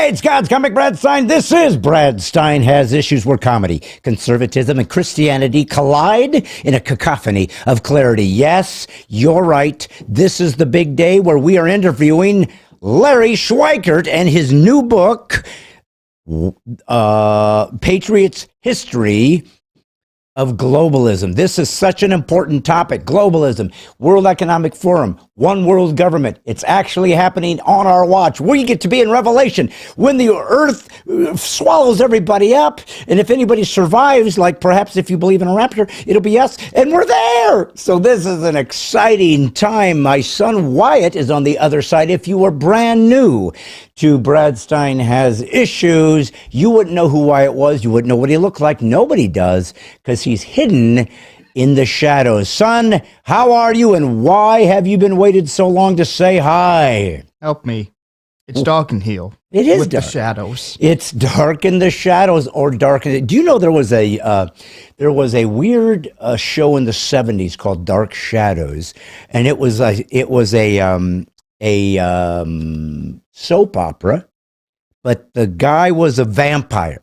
Hey, it's God's comic Brad Stine. This is Brad Stine Has Issues, where comedy, conservatism, and Christianity collide in a cacophony of clarity. Yes, you're right. This is the big day where we are interviewing Larry Schweikart and his new book, Patriot's History of Globalism. This is such an important topic. Globalism, World Economic Forum, one world government. It's actually happening on our watch. We get to be in Revelation when the earth swallows everybody up. And if anybody survives, like perhaps if you believe in a rapture, it'll be us. And we're there. So this is an exciting time. My son Wyatt is on the other side. If you were brand new to Brad Stine Has Issues, you wouldn't know who Wyatt was. You wouldn't know what he looked like. Nobody does, because he's hidden in the shadows. Son, how are you, and why have you been waited so long to say hi? Help me. It's dark in here. It is with dark. The shadows. It's dark in the shadows, or dark in. Do you know there was a weird show in the '70s called Dark Shadows, and it was a soap opera, but the guy was a vampire.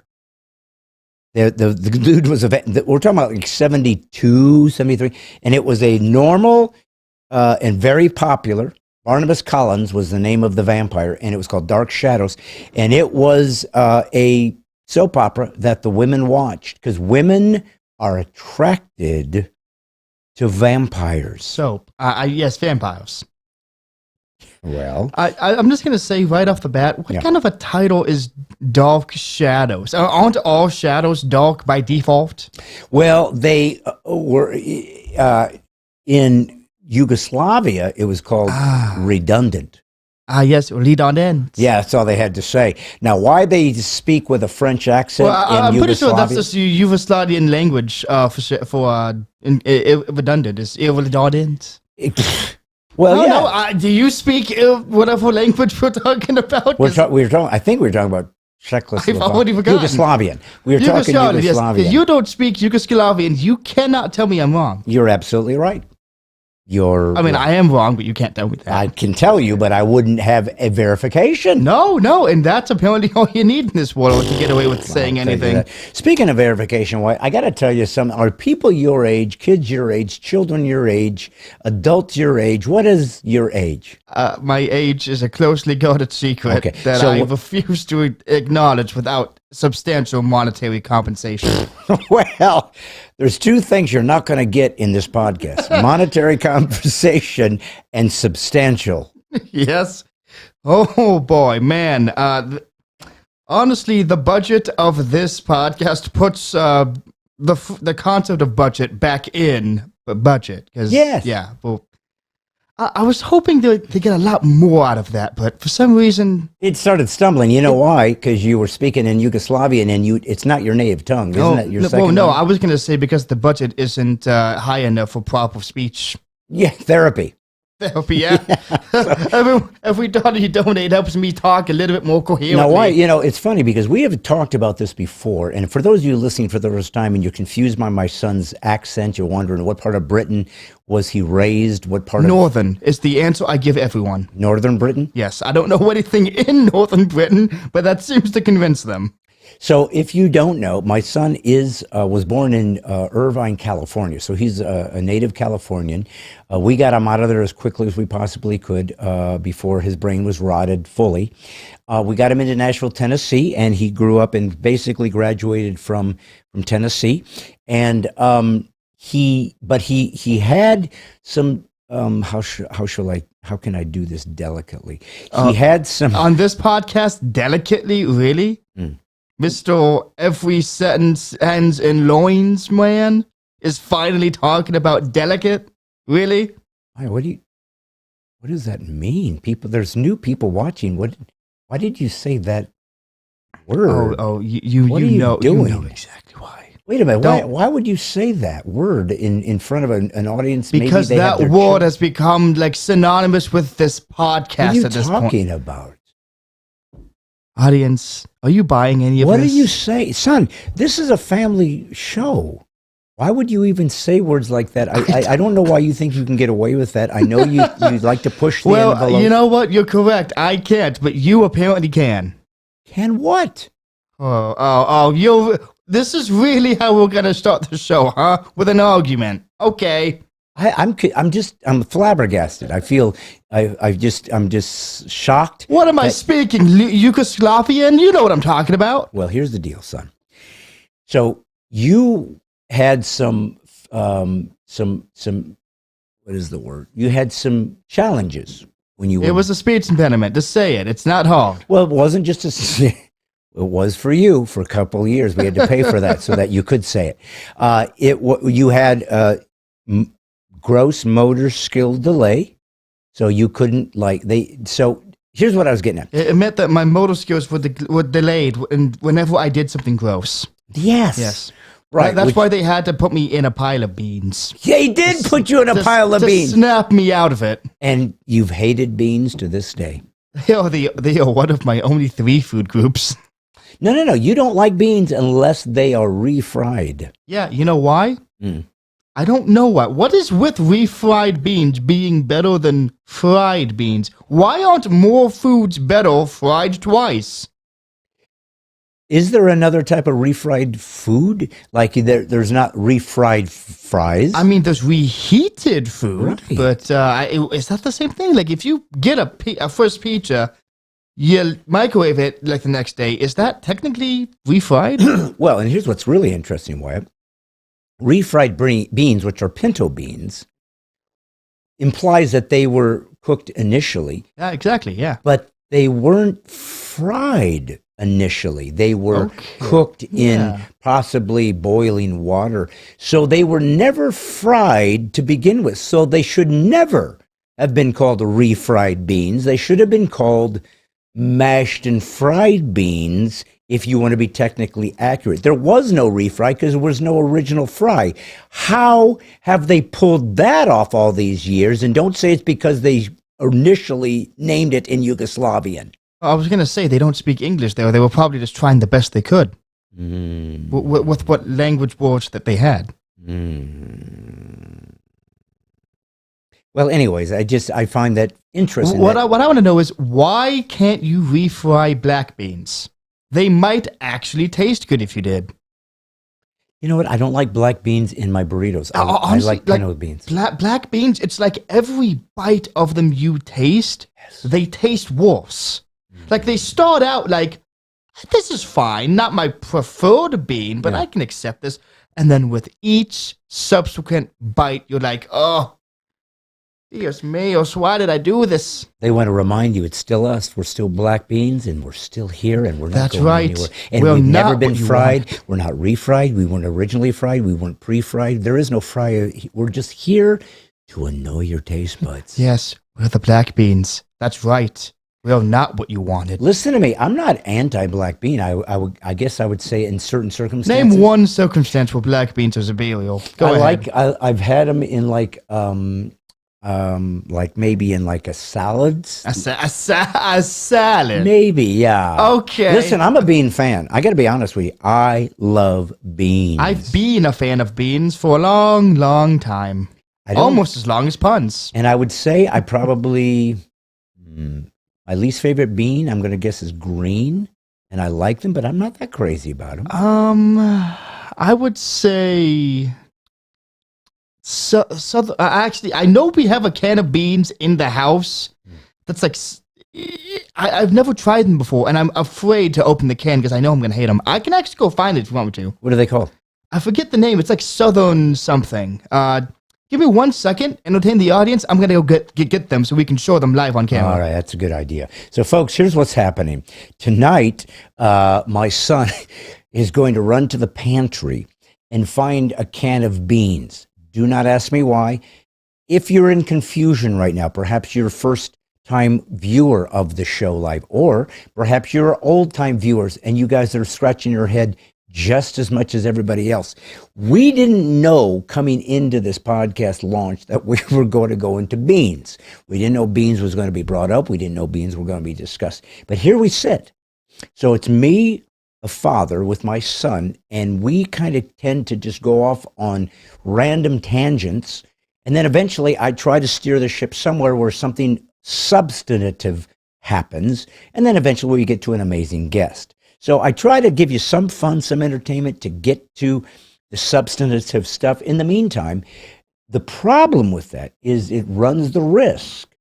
The dude was we're talking about like 72, 73, and it was a normal and very popular. Barnabas Collins was the name of the vampire, and it was called Dark Shadows, and it was a soap opera that the women watched because women are attracted to vampires. Soap. Yes, vampires. Well, I'm just going to say right off the bat, what kind of a title is Dark Shadows? Aren't all shadows dark by default? Well, they were in Yugoslavia, it was called redundant. Yes, redundant. Yeah, that's all they had to say. Now, why they speak with a French accent in I'm Yugoslavia? pretty sure that's just Yugoslavian language for redundant. It's redundant. Well, no, do you speak whatever language we're talking about? I think we were talking about Czechoslovakia. I've already forgotten. Yugoslavian. We were talking Yugoslavian. Yes, if you don't speak Yugoslavian, you cannot tell me I'm wrong. You're absolutely right. I am wrong, but you can't tell me that. I can tell you, but I wouldn't have a verification. No, and that's apparently all you need in this world to get away with saying anything. Speaking of verification, I got to tell you something. Are people your age, kids your age, children your age, adults your age? What is your age? My age is a closely guarded secret that I refuse to acknowledge without substantial monetary compensation. Well, there's two things you're not going to get in this podcast: monetary compensation and substantial. Yes. Oh boy, man. Honestly, the budget of this podcast puts the concept of budget back in budget. Yes. Yeah. Well, I was hoping to get a lot more out of that, but for some reason it started stumbling. You know why? Because you were speaking in Yugoslavian, and it's not your native tongue, isn't it? Your second no. tongue? I was going to say because the budget isn't high enough for proper speech. Yeah, therapy. Therapy, yeah. Every dollar you donate helps me talk a little bit more coherently. Now, why? It's funny because we have talked about this before, and for those of you listening for the first time, and you're confused by my son's accent, you're wondering what part of Britain was he raised? What part? Northern is the answer I give everyone. Northern Britain? Yes, I don't know anything in Northern Britain, but that seems to convince them. So, if you don't know, my son was born in Irvine, California. So he's a native Californian. We got him out of there as quickly as we possibly could before his brain was rotted fully. We got him into Nashville, Tennessee, and he grew up and basically graduated from Tennessee. And he had some. How can I do this delicately? He had some on this podcast. Delicately, really. Mr. Every sentence ends in loins man is finally talking about delicate? Really? What does that mean? There's new people watching. Why did you say that word? You know exactly why. Wait a minute. Why would you say that word in front of an audience? Because that word has become like synonymous with this podcast at this point. What are you talking about? Audience, are you buying any of this? What do you say? Son, this is a family show. Why would you even say words like that? I don't know why you think you can get away with that. I know you like to push the envelope. Well, you know what? You're correct. I can't, but you apparently can. Can what? This is really how we're gonna start the show, huh? With an argument. Okay. I'm flabbergasted. I feel I'm just shocked. What am I speaking? Yugoslavian? You know what I'm talking about. Well, here's the deal, son. So you had some what is the word? You had some challenges when you were. It was a speech impediment. Just say it. It's not hard. Well, it wasn't just it was for you for a couple of years. We had to pay for that so that you could say it. You had gross motor skill delay, so you couldn't So here's what I was getting at. It meant that my motor skills were delayed whenever I did something gross. Yes. Right. That's why they had to put me in a pile of beans. They did put you in a pile of beans. To snap me out of it. And you've hated beans to this day. They are one of my only 3 food groups. No. You don't like beans unless they are refried. Yeah, you know why? I don't know why. What is with refried beans being better than fried beans? Why aren't more foods better fried twice? Is there another type of refried food? Like there's not refried fries? I mean, there's reheated food, right. But is that the same thing? Like if you get a first pizza, you microwave it like the next day. Is that technically refried? Well, and here's what's really interesting, Wyatt. Refried beans, which are pinto beans, implies that they were cooked initially. Yeah, exactly, yeah. But they weren't fried initially. They were cooked in possibly boiling water. So they were never fried to begin with. So they should never have been called refried beans. They should have been called mashed and fried beans, if you want to be technically accurate. There was no refry because there was no original fry. How have they pulled that off all these years? And don't say it's because they initially named it in Yugoslavian. I was going to say they don't speak English there. They were probably just trying the best they could with what language words that they had. Well, anyways, I find that interesting. What I want to know is, why can't you refry black beans? They might actually taste good if you did. You know what? I don't like black beans in my burritos. I like pinto beans. Black beans, it's like every bite of them you taste, they taste worse. Like they start out like, this is fine, not my preferred bean, but I can accept this. And then with each subsequent bite, you're like, oh, Dios míos, why did I do this? They want to remind you it's still us. We're still black beans, and we're still here, and we're not going anywhere. And we've never been fried. We're not refried. We weren't originally fried. We weren't pre-fried. There is no fry. We're just here to annoy your taste buds. Yes, we're the black beans. That's right. We're not what you wanted. Listen to me. I'm not anti-black bean. I guess I would say in certain circumstances. Name one circumstance where black beans are superior. Go ahead. I've had them in like maybe in like a salad. A salad. Maybe, yeah. Okay. Listen, I'm a bean fan. I got to be honest with you. I love beans. I've been a fan of beans for a long, long time. Almost as long as puns. And I would say I probably, my least favorite bean, I'm going to guess, is green. And I like them, but I'm not that crazy about them. I would say... actually, I know we have a can of beans in the house. That's like, I've never tried them before, and I'm afraid to open the can because I know I'm going to hate them. I can actually go find it if you want me to. What are they called? I forget the name. It's like Southern something. Give me 1 second, entertain the audience. I'm going to go get them so we can show them live on camera. All right, that's a good idea. So, folks, here's what's happening. Tonight, my son is going to run to the pantry and find a can of beans. Do not ask me why. If you're in confusion right now, perhaps you're a first-time viewer of the show live, or perhaps you're old-time viewers and you guys are scratching your head just as much as everybody else. We didn't know coming into this podcast launch that we were going to go into beans. We didn't know beans was going to be brought up. We didn't know beans were going to be discussed. But here we sit. So it's me, a father, with my son, and we kind of tend to just go off on random tangents. And then eventually I try to steer the ship somewhere where something substantive happens, and then eventually we get to an amazing guest. So I try to give you some fun, some entertainment to get to the substantive stuff. In the meantime, the problem with that is it runs the risk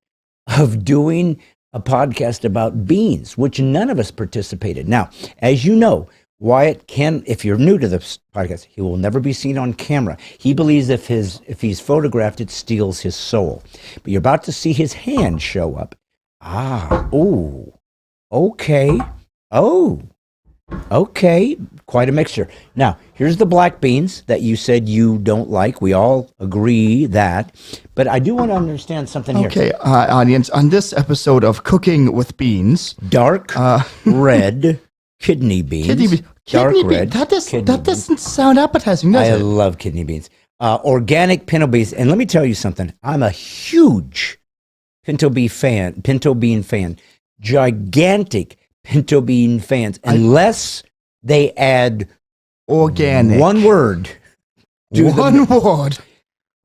of doing a podcast about beans, which none of us participated. Now, as you know, Wyatt can, if you're new to this podcast, he will never be seen on camera. He believes if he's photographed, it steals his soul. But you're about to see his hand show up. Okay. Okay, quite a mixture. Now, here's the black beans that you said you don't like. We all agree that. But I do want to understand something here. Okay, audience, on this episode of Cooking with Beans... Dark red kidney beans. Dark red. That doesn't sound appetizing, does it? I love kidney beans. Organic pinto beans. And let me tell you something. I'm a huge pinto bean fan. Gigantic pinto bean fans, unless they add organic. One word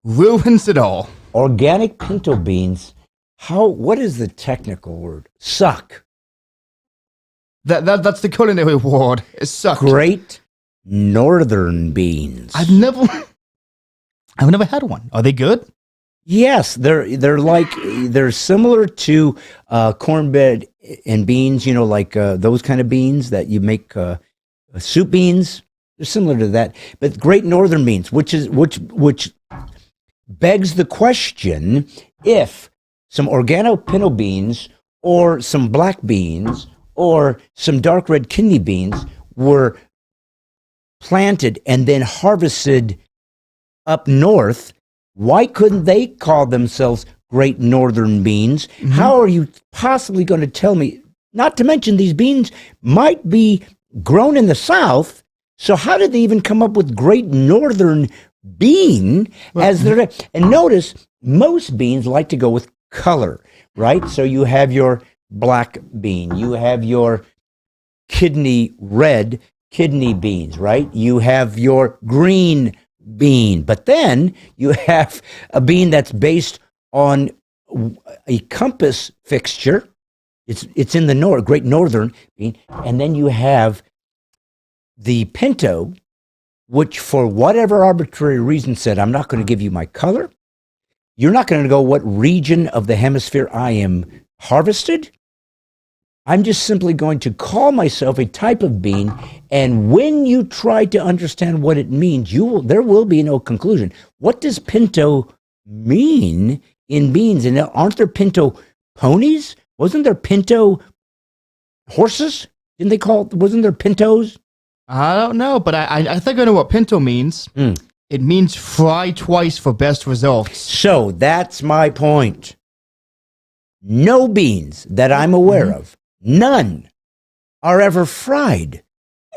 ruins it all. Organic pinto beans. What is the technical word? Suck. That's the culinary word. It sucks. Great northern beans. I've never had one. Are they good? Yes, they're similar to cornbread and beans, like those kind of beans that you make soup beans. They're similar to that, but Great Northern beans, which begs the question: if some organo pinto beans or some black beans or some dark red kidney beans were planted and then harvested up north, why couldn't they call themselves Great Northern beans? Mm-hmm. How are you possibly going to tell me, not to mention these beans might be grown in the South, so how did they even come up with Great Northern bean as their... And notice, most beans like to go with color, right? So you have your black bean, you have your red kidney beans, right? You have your green bean, but then you have a bean that's based on a compass fixture. It's in the Great Northern bean, and then you have the pinto, which for whatever arbitrary reason said, I'm not going to give you my color. You're not going to know what region of the hemisphere I am harvested. I'm just simply going to call myself a type of bean, and when you try to understand what it means, there will be no conclusion. What does pinto mean in beans? And aren't there pinto ponies? Wasn't there pinto horses? Wasn't there pintos? I don't know, but I think I know what pinto means. It means fry twice for best results. So that's my point. No beans that I'm aware of, none, are ever fried.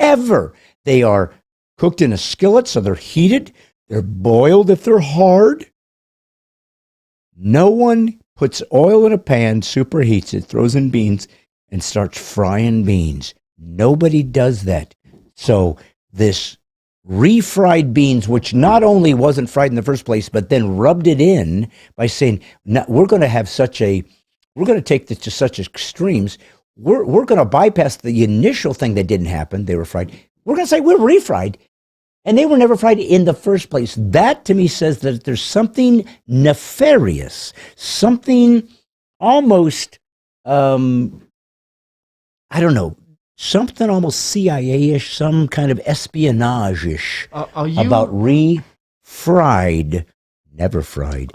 Ever. They are cooked in a skillet, so they're heated. They're boiled if they're hard. No one puts oil in a pan, superheats it, throws in beans, and starts frying beans. Nobody does that. So this refried beans, which not only wasn't fried in the first place, but then rubbed it in by saying, no, we're going to take this to such extremes. We're going to bypass the initial thing that didn't happen. They were fried. We're going to say we're refried, and they were never fried in the first place. That to me says that there's something nefarious, something almost, I don't know, something almost CIA-ish, some kind of espionage-ish about refried, never fried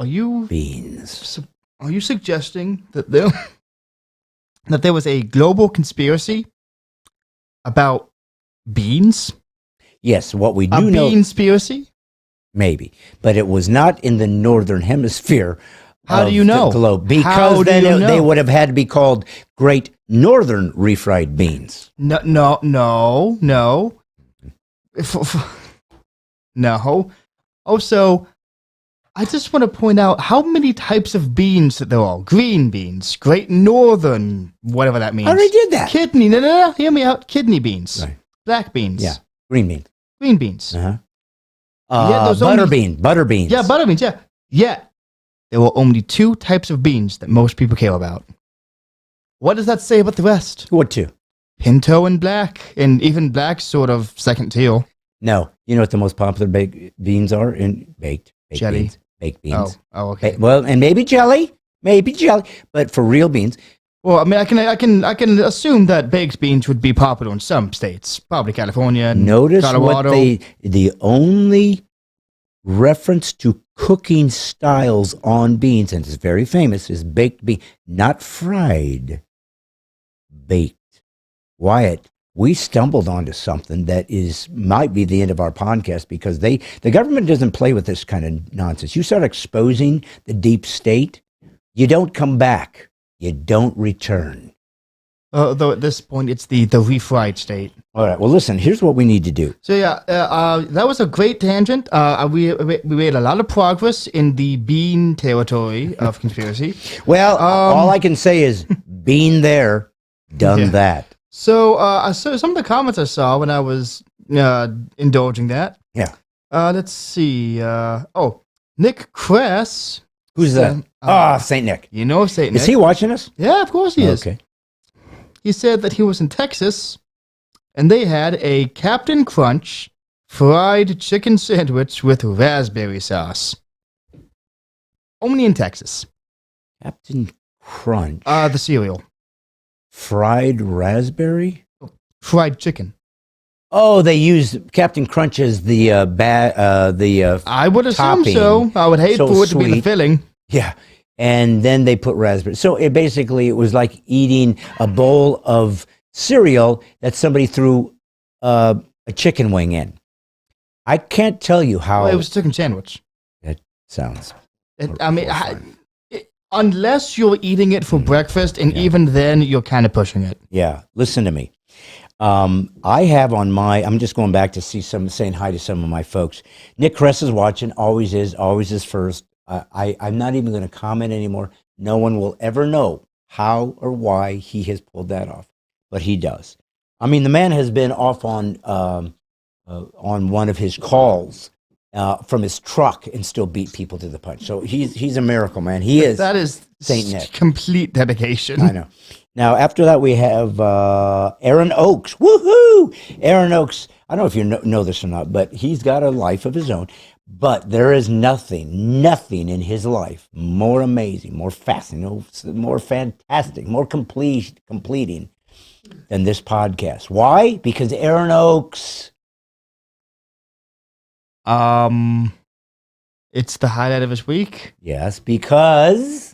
beans. Are you suggesting that there was a global conspiracy about beans? Yes, what we do know... A beanspiracy? Maybe, but it was not in the northern hemisphere. How do you know? The globe, because then they would have had to be called Great Northern refried beans. No. No. Also, I just want to point out how many types of beans that there are. Green beans, Great Northern, whatever that means. I already did that. Kidney, no, hear me out. Kidney beans. Right. Black beans. Yeah, green beans. Green beans. Uh-huh. Butter beans. Yeah, butter beans, yeah. Yeah. There were only two types of beans that most people care about. What does that say about the rest? What two? Pinto and black, and even black sort of second teal. No. You know what the most popular baked beans are? Baked Jelly. beans. Baked beans. Oh, okay. Well, and maybe jelly, but for real beans. Well, I mean, I can assume that baked beans would be popular in some states, probably California and Notice Colorado. the only reference to cooking styles on beans, and it's very famous, is baked bean, not fried, baked. Wyatt, we stumbled onto something that might be the end of our podcast because the government doesn't play with this kind of nonsense. You start exposing the deep state, you don't come back. You don't return. Though at this point, it's the refried state. All right. Well, listen, here's what we need to do. So yeah, that was a great tangent. We made a lot of progress in the bean territory of conspiracy. Well, all I can say is been there, done that. So some of the comments I saw when I was indulging that. Yeah. Let's see. Nick Kress. Who's that? St. Nick. You know St. Nick. Is he watching us? Yeah, of course he is. Okay. He said that he was in Texas, and they had a Captain Crunch fried chicken sandwich with raspberry sauce. Only in Texas. Captain Crunch. The cereal. Fried raspberry? Fried chicken. Oh, they use Captain Crunch as the I would assume topping. so. I would hate So for it to be the sweet. filling. Yeah. And then they put raspberry. So it was like eating a bowl of cereal that somebody threw a chicken wing in. I can't tell you how Well, it was a chicken sandwich. that sounds. Unless you're eating it for breakfast, and even then, you're kind of pushing it. Yeah, listen to me. I have on I'm just going back to saying hi to some of my folks. Nick Kress is watching, always is first. I'm not even going to comment anymore. No one will ever know how or why he has pulled that off, but he does. I mean, the man has been off on one of his calls from his truck and still beat people to the punch. So he's a miracle, man. He is. That is Saint Nick. Complete dedication. I know. Now, after that, we have Aaron Oakes. Woohoo! Aaron Oakes, I don't know if you know this or not, but he's got a life of his own. But there is nothing in his life more amazing, more fascinating, more fantastic, more completing than this podcast. Why? Because Aaron Oakes. It's the highlight of his week. Yes, because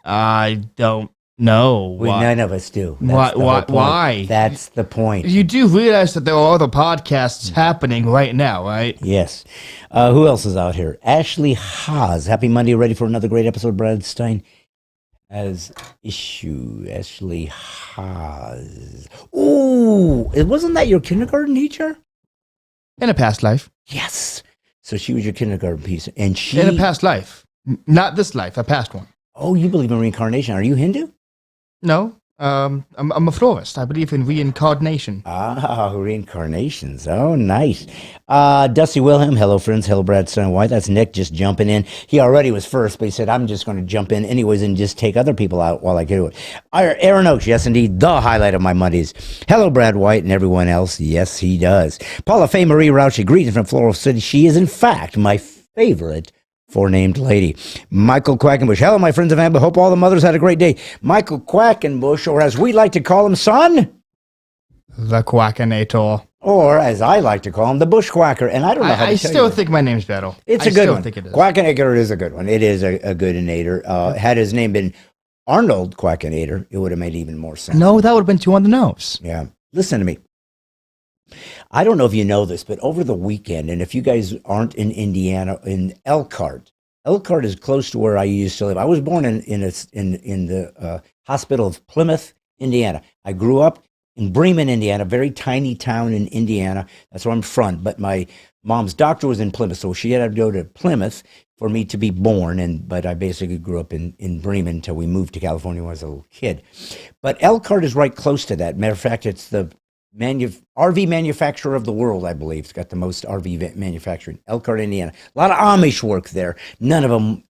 I don't know. none of us do. Why? That's the point. You do realize that there are other podcasts happening right now, right? Yes. Who else is out here? Ashley Haas. Happy Monday. Ready for another great episode of Brad Stine Has Issues. Ashley Haas. Ooh, wasn't that your kindergarten teacher? In a past life. Yes. So she was your kindergarten piece. And she... In a past life. Not this life, a past one. Oh, you believe in reincarnation. Are you Hindu? No. I'm a florist. I believe in reincarnation. Ah, reincarnations. Oh, nice. Dusty Wilhelm. Hello, friends. Hello, Brad Stine White. That's Nick just jumping in. He already was first, but he said, I'm just going to jump in anyways and just take other people out while I do it. Aaron Oakes. Yes, indeed. The highlight of my Mondays. Hello, Brad White and everyone else. Yes, he does. Paula Faye Marie Rouchy. Greetings from Floral City. She is, in fact, my favorite forenamed lady. Michael Quackenbush. Hello, my friends of Amber. Hope all the mothers had a great day. Michael Quackenbush, or as we like to call him, son. The Quackinator. Or as I like to call him, the Bushquacker. And I don't know how to I tell still you. think my name's better. It's a good one. I think it is. Quackinator is a good one. It is a good inator. Had his name been Arnold Quackinator, it would have made even more sense. No, that would have been too on the nose. Yeah. Listen to me. I don't know if you know this, but over the weekend, and if you guys aren't in Indiana, in Elkhart is close to where I used to live. I was born in the hospital of Plymouth, Indiana. I grew up in Bremen, Indiana, a very tiny town in Indiana. That's where I'm from. But my mom's doctor was in Plymouth, so she had to go to Plymouth for me to be born. But I basically grew up in Bremen until we moved to California when I was a little kid. But Elkhart is right close to that. Matter of fact, it's RV manufacturer of the world, I believe. It's got the most RV manufacturing. Elkhart, Indiana. A lot of Amish work there. None of them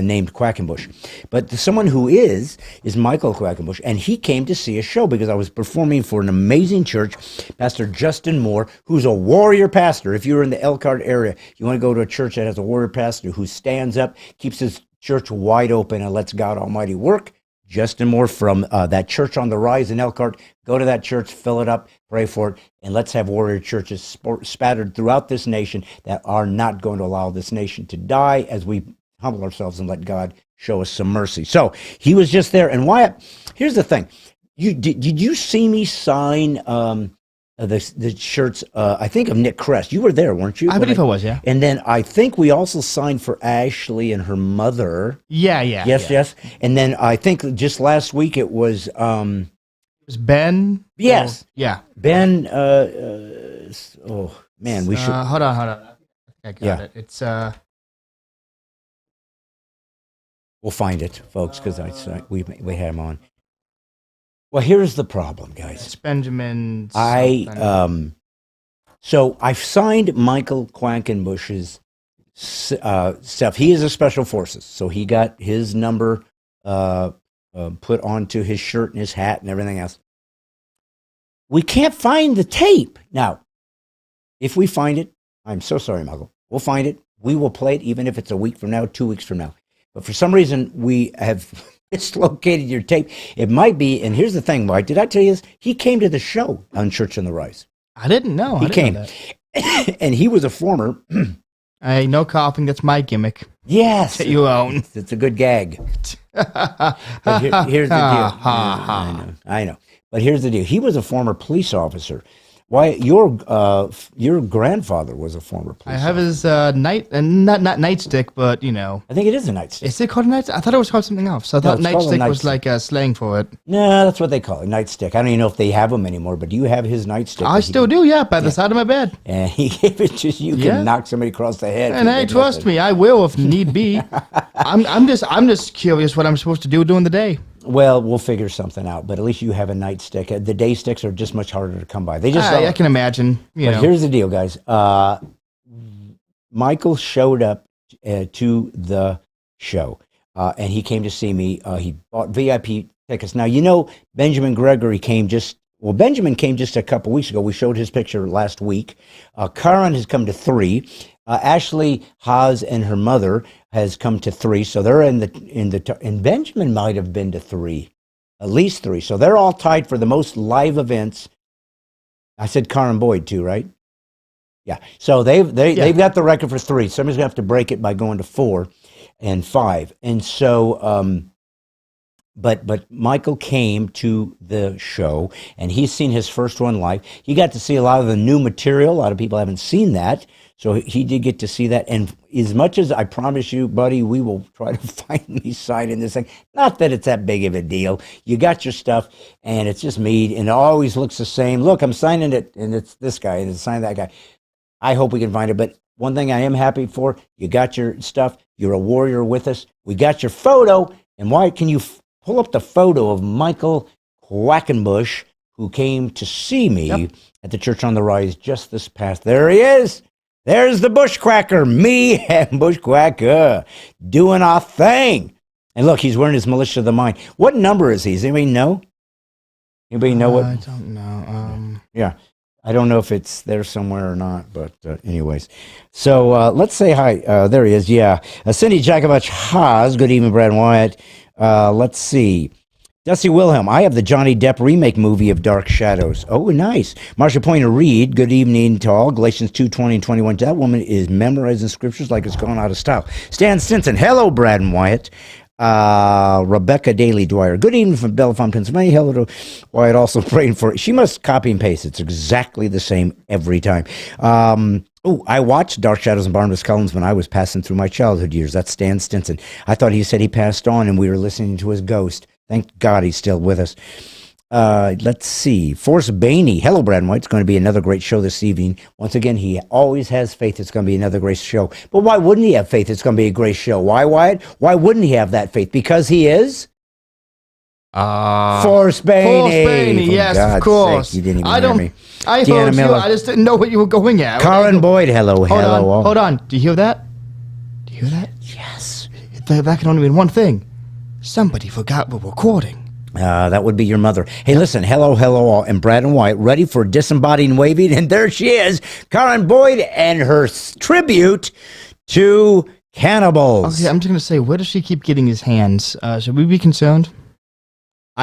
named Quackenbush. But someone who is Michael Quackenbush, and he came to see a show because I was performing for an amazing church, Pastor Justin Moore, who's a warrior pastor. If you're in the Elkhart area, you want to go to a church that has a warrior pastor who stands up, keeps his church wide open, and lets God Almighty work. Justin Moore from that church on the rise in Elkhart. Go to that church, fill it up, pray for it, and let's have warrior churches spattered throughout this nation that are not going to allow this nation to die as we humble ourselves and let God show us some mercy. So he was just there. And Wyatt, here's the thing. Did you see me sign the shirts, I think, of Nick Kress? You were there, weren't you? I believe I was, yeah. And then I think we also signed for Ashley and her mother. Yeah. Yes. And then I think just last week it was... It was Ben? Yes. Yeah. Ben, oh, man, we should... Hold on. I got it. It's... We'll find it, folks, because we had him on. Well, here's the problem, guys. It's Benjamin. So I've signed Michael Quackenbush's stuff. He is a special forces, so he got his number put onto his shirt and his hat and everything else. We can't find the tape. Now, if we find it, I'm so sorry, Michael. We'll find it. We will play it, even if it's a week from now, 2 weeks from now. But for some reason, we have dislocated your tape. It might be, and here's the thing, Mike. Did I tell you this? He came to the show on Church on the Rise. I didn't know. He came. And he was a former... Hey, no coughing. That's my gimmick. Yes. That you own. It's a good gag. But here's the deal. I know. But here's the deal. He was a former police officer. Why, your grandfather was a former police officer. I have his not nightstick, but you know. I think it is a nightstick. Is it called a nightstick? I thought it was called something else. I thought nightstick was like a slang for it. No, that's what they call it, nightstick. I don't even know if they have them anymore, but do you have his nightstick? I still do, yeah, by the side of my bed. And he gave it to you. You can knock somebody across the head. And hey, trust me, I will if need be. I'm just curious what I'm supposed to do during the day. Well, we'll figure something out, but at least you have a nightstick. The day sticks are just much harder to come by. They just I can imagine. But here's the deal, guys. Michael showed up to the show, and he came to see me. He bought VIP tickets. Now, you know, Benjamin came just a couple weeks ago. We showed his picture last week. Karen has come to 3. Ashley Haas and her mother has come to 3, so they're and Benjamin might have been to 3, at least 3. So they're all tied for the most live events. I said Karen Boyd too, right? Yeah. So they've got the record for 3. Somebody's gonna have to break it by going to 4 and 5. And so, but Michael came to the show, and he's seen his first one live. He got to see a lot of the new material. A lot of people haven't seen that. So he did get to see that. And as much as I promise you, buddy, we will try to find me signing this thing. Not that it's that big of a deal. You got your stuff, and it's just me, and it always looks the same. Look, I'm signing it, and it's this guy, and it's signed that guy. I hope we can find it. But one thing I am happy for, you got your stuff. You're a warrior with us. We got your photo. And why can you pull up the photo of Michael Quackenbush, who came to see me at the Church on the Rise just this past. There he is. There's the bushquacker, me and Bushquacker doing our thing. And look, he's wearing his Militia of the Mind. What number is he? Does anybody know? Anybody know what? I don't know. Yeah, I don't know if it's there somewhere or not, but anyways. So let's say hi. There he is, yeah. Cindy Jakovich Haas, good evening, Brad and Wyatt. Let's see. Dusty Wilhelm, I have the Johnny Depp remake movie of Dark Shadows. Oh, nice. Marsha Pointer Reed, good evening to all. Galatians 2:20 and 21. That woman is memorizing scriptures like it's gone out of style. Stan Stinson, hello, Brad and Wyatt. Rebecca Daly Dwyer, good evening from Bellefonte, Pennsylvania. Hello to Wyatt, also praying for it. She must copy and paste. It's exactly the same every time. I watched Dark Shadows and Barnabas Collins when I was passing through my childhood years. That's Stan Stinson. I thought he said he passed on and we were listening to his ghost. Thank God he's still with us. Let's see. Forrest Bainey. Hello, Brad and White. It's going to be another great show this evening. Once again, he always has faith it's going to be another great show. But why wouldn't he have faith it's going to be a great show? Why, Wyatt? Why wouldn't he have that faith? Because he is For Spain. Yes, God's of course. Sake, you didn't even hear me. I Deanna heard you. Miller. I just didn't know what you were going at. Karen Boyd, hello. Hold on. Do you hear that? Do you hear that? Yes. That can only mean one thing. Somebody forgot we're recording. That would be your mother. Hey, listen, hello all. And Brad and White ready for disembodied waving. And there she is, Karen Boyd and her tribute to cannibals. Okay, I'm just going to say, where does she keep getting his hands? Should we be concerned?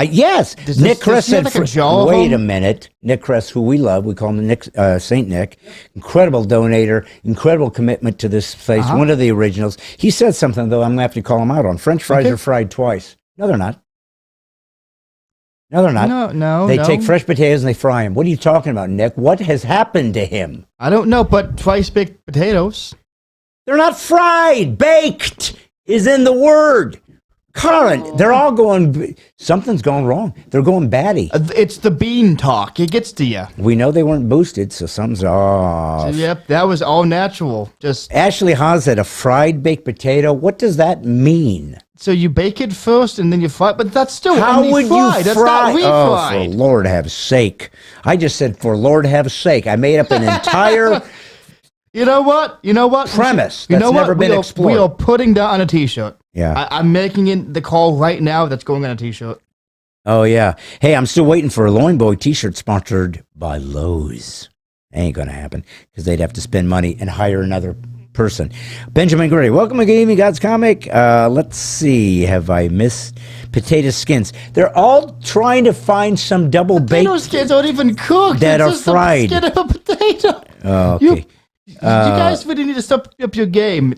Yes. Nick Kress said, wait a him? minute. Nick Kress, who we love, we call him Saint Nick, incredible donator, incredible commitment to this place, one of the originals. He said something, though, I'm going to have to call him out on. French fries are fried twice. No, they're not. No, they're not. No. They take fresh potatoes and they fry them. What are you talking about, Nick? What has happened to him? I don't know, but twice baked potatoes. They're not fried. Baked is in the word. Karen, they're all going, something's going wrong. They're going batty. It's the bean talk. It gets to you. We know they weren't boosted, so something's off. Yep, that was all natural. Just Ashley Haas said a fried baked potato. What does that mean? So you bake it first and then you fry, but that's still How only would fried. you That's not fry? refried. For Lord have sake. I just said for Lord have sake. I made up an entire You know what? premise You that's know never what? been We explored. are putting that on a T-shirt. Yeah. I'm making it the call right now. That's going on a T-shirt. Oh, yeah. Hey, I'm still waiting for a Loin Boy t-shirt sponsored by Lowe's. Ain't going to happen because they'd have to spend money and hire another person. Benjamin Gray, welcome to Good Evening God's Comic. Let's see. Have I missed potato skins? They're all trying to find some double baked Potato skins aren't even cooked. that It's are just fried. The skin of a potato. Oh, okay. You guys really need to step up your game.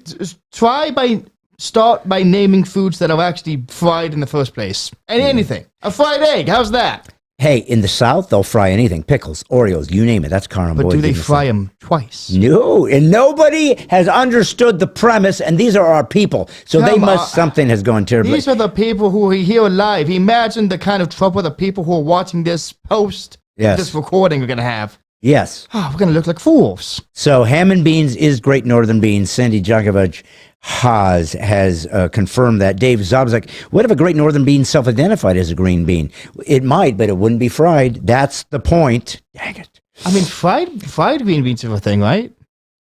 Start by naming foods that are actually fried in the first place. And anything. A fried egg. How's that? Hey, in the South, they'll fry anything. Pickles, Oreos, you name it. That's Karen Boyd. But do they fry them twice? No, and nobody has understood the premise, and these are our people. So something has gone terribly. These are the people who are here live. Imagine the kind of trouble the people who are watching this post this recording are going to have. Yes. Oh, we're going to look like fools. So ham and beans is Great Northern Beans. Sandy Djokovic has confirmed that. Dave Zobzak, what if a Great Northern Bean self-identified as a green bean? It might, but it wouldn't be fried. That's the point. Dang it. I mean, fried green beans are a thing, right?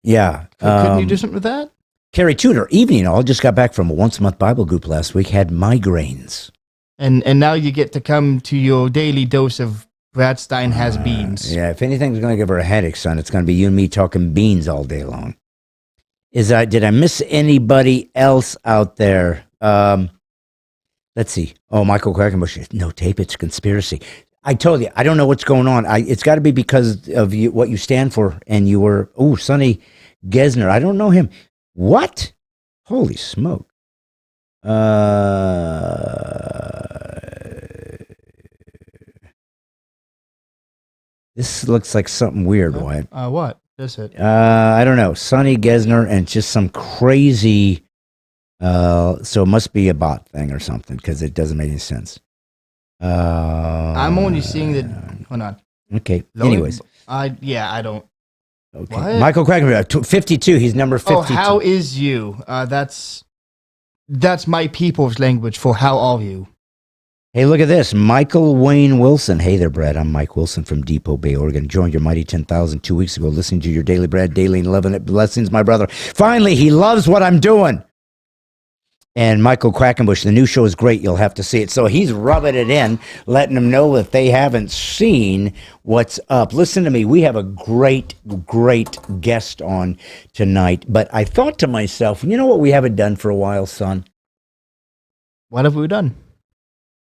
Yeah. Couldn't you do something with that? Carrie Tudor, evening all. Just got back from a once-a-month Bible group last week. Had migraines. And now you get to come to your daily dose of Brad Stine Has Beans. Yeah, if anything's going to give her a headache, son, it's going to be you and me talking beans all day long. Did I miss anybody else out there? Let's see. Oh, Michael Quackenbush. No tape. It's a conspiracy. I told you. I don't know what's going on. It's got to be because of what you stand for. And you were, Sonny Gesner. I don't know him. What? Holy smoke. This looks like something weird, Wyatt. What is it? I don't know. Sonny Gesner and just some crazy. So it must be a bot thing or something because it doesn't make any sense. I'm only seeing that. Hold on. Okay. Anyways. I don't. Okay. What? Michael Quackenbush, 52. He's number 52. Oh, how is you? That's my people's language for how are you. Hey, look at this. Michael Wayne Wilson. Hey there, Brad. I'm Mike Wilson from Depot Bay, Oregon. Joined your mighty 10,000 2 weeks ago, listening to your daily Brad, daily and loving it. Blessings, my brother. Finally, he loves what I'm doing. And Michael Quackenbush, the new show is great. You'll have to see it. So he's rubbing it in, letting them know that they haven't seen what's up. Listen to me. We have a great, great guest on tonight. But I thought to myself, you know what we haven't done for a while, son? What have we done?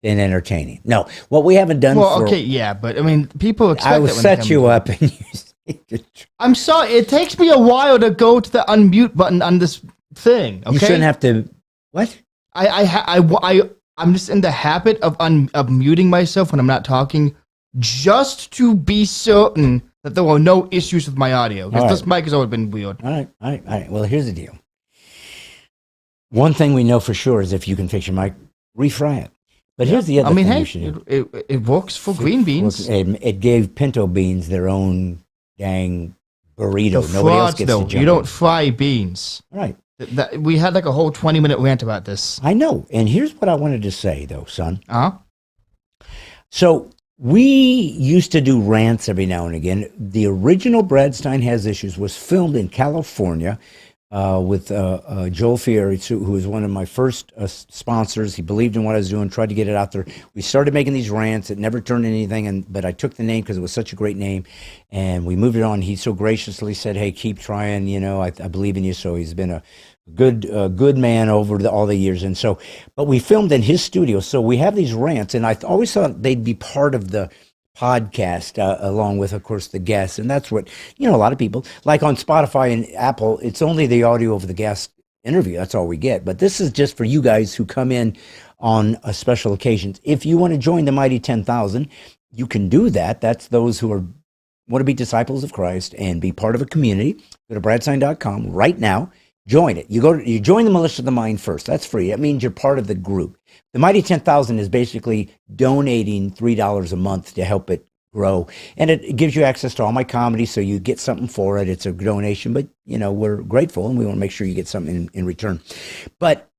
In entertaining. No, what we haven't done but I mean, people expect I will set you up and you I'm sorry, it takes me a while to go to the unmute button on this thing, okay? You shouldn't have to, what? I'm just in the habit of muting myself when I'm not talking just to be certain that there were no issues with my audio, because this mic has always been weird. All right. Well, here's the deal. One thing we know for sure is if you can fix your mic, refry it. But here's the other thing you should do. It works for green beans. It gave pinto beans their own dang burrito. The Nobody else frauds, gets though, to jump you don't in. fry beans. Right. We had like a whole 20-minute rant about this. I know. And here's what I wanted to say, though, son. Uh-huh. So we used to do rants every now and again. The original Brad Stine Has Issues was filmed in California with Joel Fieri, who was one of my first sponsors. He believed in what I was doing, tried to get it out there. We started making these rants. It never turned into anything, but I took the name because it was such a great name, and we moved it on. He so graciously said, "Hey, keep trying. You know, I believe in you." So he's been a good man over all the years. And so, but we filmed in his studio. So we have these rants, and I always thought they'd be part of the podcast, along with, of course, the guests. And that's what, a lot of people, like on Spotify and Apple, it's only the audio of the guest interview. That's all we get. But this is just for you guys who come in on special occasions. If you want to join the Mighty 10,000, you can do that. That's those who want to be disciples of Christ and be part of a community. Go to bradstein.com right now. Join it. You join the Militia of the Mind first. That's free. That means you're part of the group. The Mighty 10,000 is basically donating $3 a month to help it grow. And it gives you access to all my comedy, so you get something for it. It's a donation, but, we're grateful, and we want to make sure you get something in return. But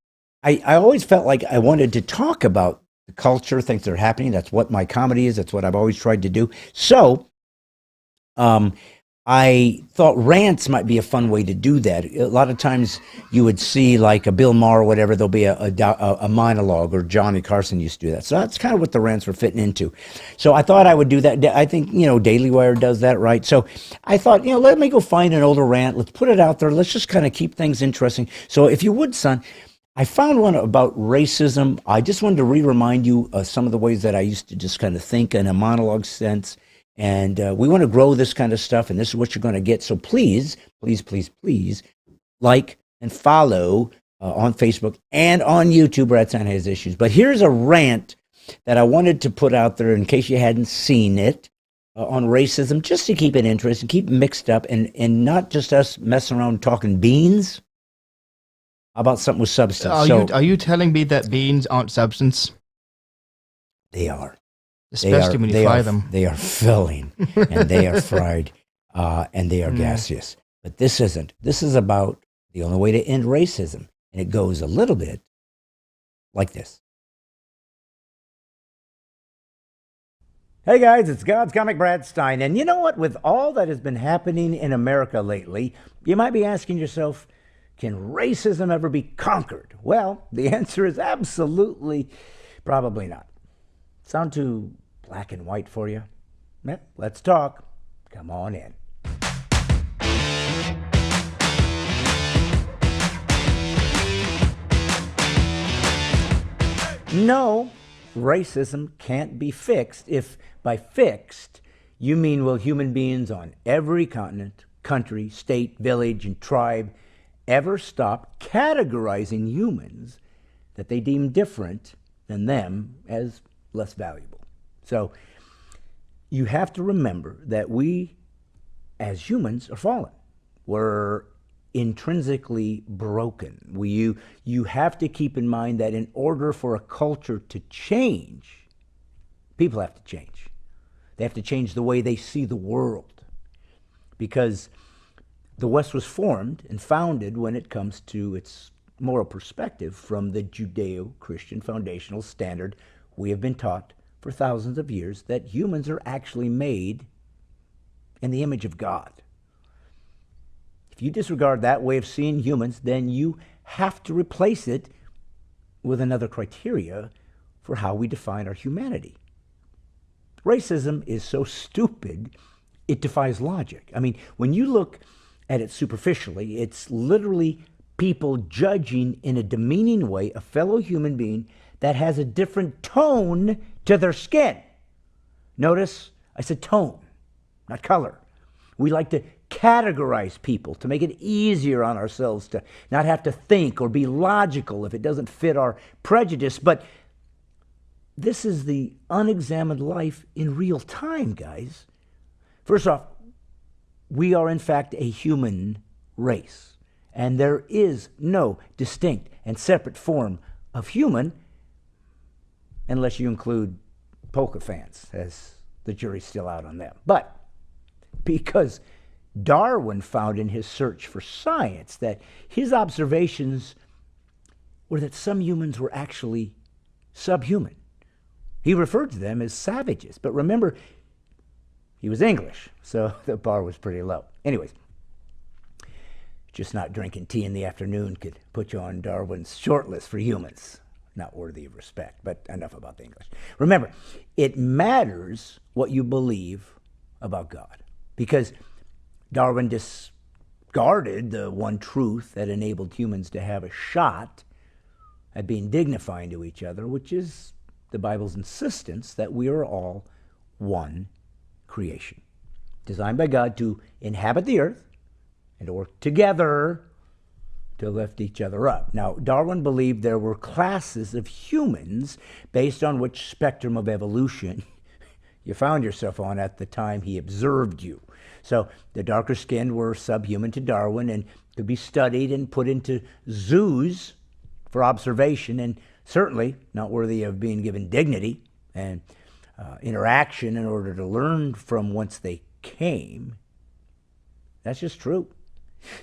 I always felt like I wanted to talk about the culture, things that are happening. That's what my comedy is. That's what I've always tried to do. So, I thought rants might be a fun way to do that. A lot of times you would see like a Bill Maher or whatever, there'll be a monologue, or Johnny Carson used to do that. So that's kind of what the rants were fitting into. So I thought I would do that. I think, Daily Wire does that, right? So I thought, let me go find an older rant. Let's put it out there. Let's just kind of keep things interesting. So if you would, son, I found one about racism. I just wanted to remind you of some of the ways that I used to just kind of think in a monologue sense. And we want to grow this kind of stuff, and this is what you're going to get. So please, please, please, please like and follow on Facebook and on YouTube, Brad Stine Has Issues. But here's a rant that I wanted to put out there in case you hadn't seen it on racism, just to keep it interesting, keep it mixed up, and not just us messing around talking beans. How about something with substance? Are you telling me that beans aren't substance? They are. Especially when you fry them. They are filling, and they are fried, and they are gaseous. But this isn't. This is about the only way to end racism. And it goes a little bit like this. Hey guys, it's God's Comic Brad Stine. And you know what? With all that has been happening in America lately, you might be asking yourself, can racism ever be conquered? Well, the answer is absolutely, probably not. Sound too black and white for you? Let's talk. Come on in. No, racism can't be fixed. If by fixed, you mean will human beings on every continent, country, state, village, and tribe ever stop categorizing humans that they deem different than them as less valuable? So you have to remember that we as humans are fallen. We're intrinsically broken. You have to keep in mind that in order for a culture to change, people have to change. They have to change the way they see the world, because the West was formed and founded when it comes to its moral perspective from the Judeo-Christian foundational standard. We have been taught for thousands of years that humans are actually made in the image of God. If you disregard that way of seeing humans, then you have to replace it with another criteria for how we define our humanity. Racism is so stupid, it defies logic. I mean, when you look at it superficially, it's literally people judging in a demeaning way a fellow human being that has a different tone to their skin. Notice I said tone, not color. We like to categorize people to make it easier on ourselves to not have to think or be logical if it doesn't fit our prejudice. But this is the unexamined life in real time, guys. First off, we are in fact a human race, and there is no distinct and separate form of human unless you include polka fans, as the jury's still out on them. But because Darwin found in his search for science that his observations were that some humans were actually subhuman. He referred to them as savages. But remember, he was English, so the bar was pretty low. Anyways, just not drinking tea in the afternoon could put you on Darwin's short list for humans. Not worthy of respect, but enough about the English. Remember, it matters what you believe about God, because Darwin discarded the one truth that enabled humans to have a shot at being dignifying to each other, which is the Bible's insistence that we are all one creation, designed by God to inhabit the earth and to work together to lift each other up. Now, Darwin believed there were classes of humans based on which spectrum of evolution you found yourself on at the time he observed you. So the darker skinned were subhuman to Darwin and could be studied and put into zoos for observation, and certainly not worthy of being given dignity and interaction in order to learn from whence they came. That's just true.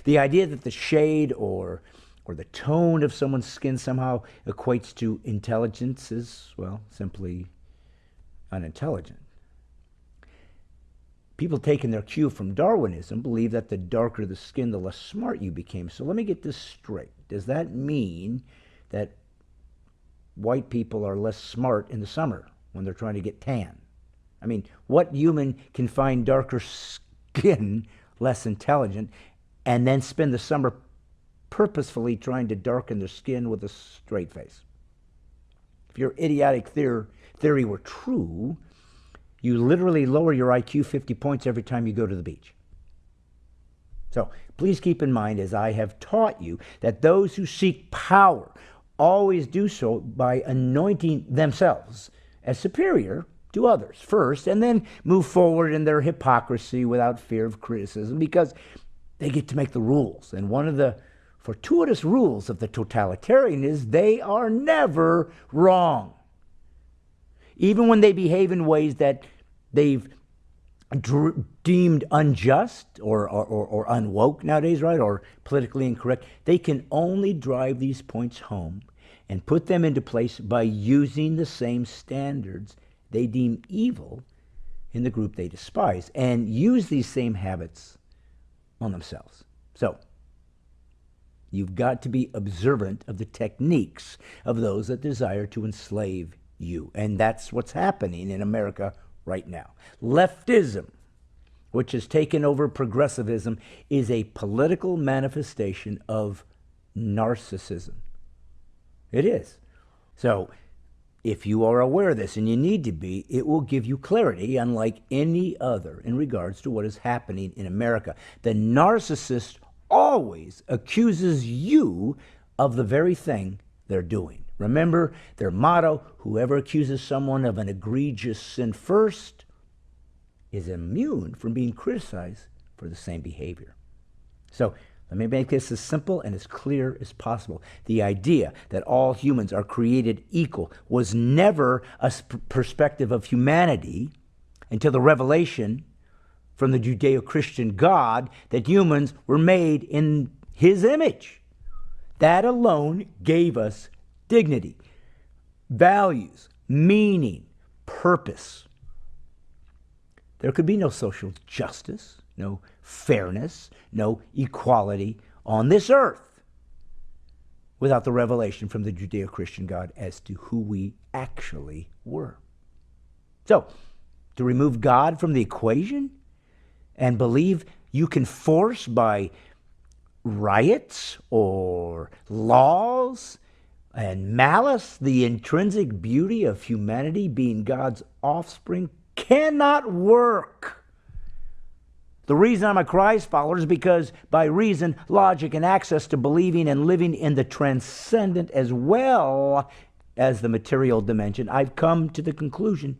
The idea that the shade or the tone of someone's skin somehow equates to intelligence is, well, simply unintelligent. People taking their cue from Darwinism believe that the darker the skin, the less smart you became. So let me get this straight. Does that mean that white people are less smart in the summer when they're trying to get tan? I mean, what human can find darker skin less intelligent and then spend the summer purposefully trying to darken their skin with a straight face? If your idiotic theory were true, you literally lower your IQ 50 points every time you go to the beach. So please keep in mind, as I have taught you, that those who seek power always do so by anointing themselves as superior to others first, and then move forward in their hypocrisy without fear of criticism, because they get to make the rules. And one of the fortuitous rules of the totalitarian is they are never wrong. Even when they behave in ways that they've deemed unjust or unwoke nowadays, right, or politically incorrect, they can only drive these points home and put them into place by using the same standards they deem evil in the group they despise, and use these same habits on themselves. So you've got to be observant of the techniques of those that desire to enslave you. And that's what's happening in America right now. Leftism, which has taken over progressivism, is a political manifestation of narcissism. It is. So if you are aware of this, and you need to be, it will give you clarity unlike any other in regards to what is happening in America. The narcissist always accuses you of the very thing they're doing. Remember their motto: whoever accuses someone of an egregious sin first is immune from being criticized for the same behavior. So let me make this as simple and as clear as possible. The idea that all humans are created equal was never a perspective of humanity until the revelation from the Judeo-Christian God that humans were made in His image. That alone gave us dignity, values, meaning, purpose. There could be no social justice, no fairness, no equality on this earth without the revelation from the Judeo-Christian God as to who we actually were. So, to remove God from the equation and believe you can force by riots or laws and malice the intrinsic beauty of humanity being God's offspring cannot work. The reason I'm a Christ follower is because by reason, logic, and access to believing and living in the transcendent as well as the material dimension, I've come to the conclusion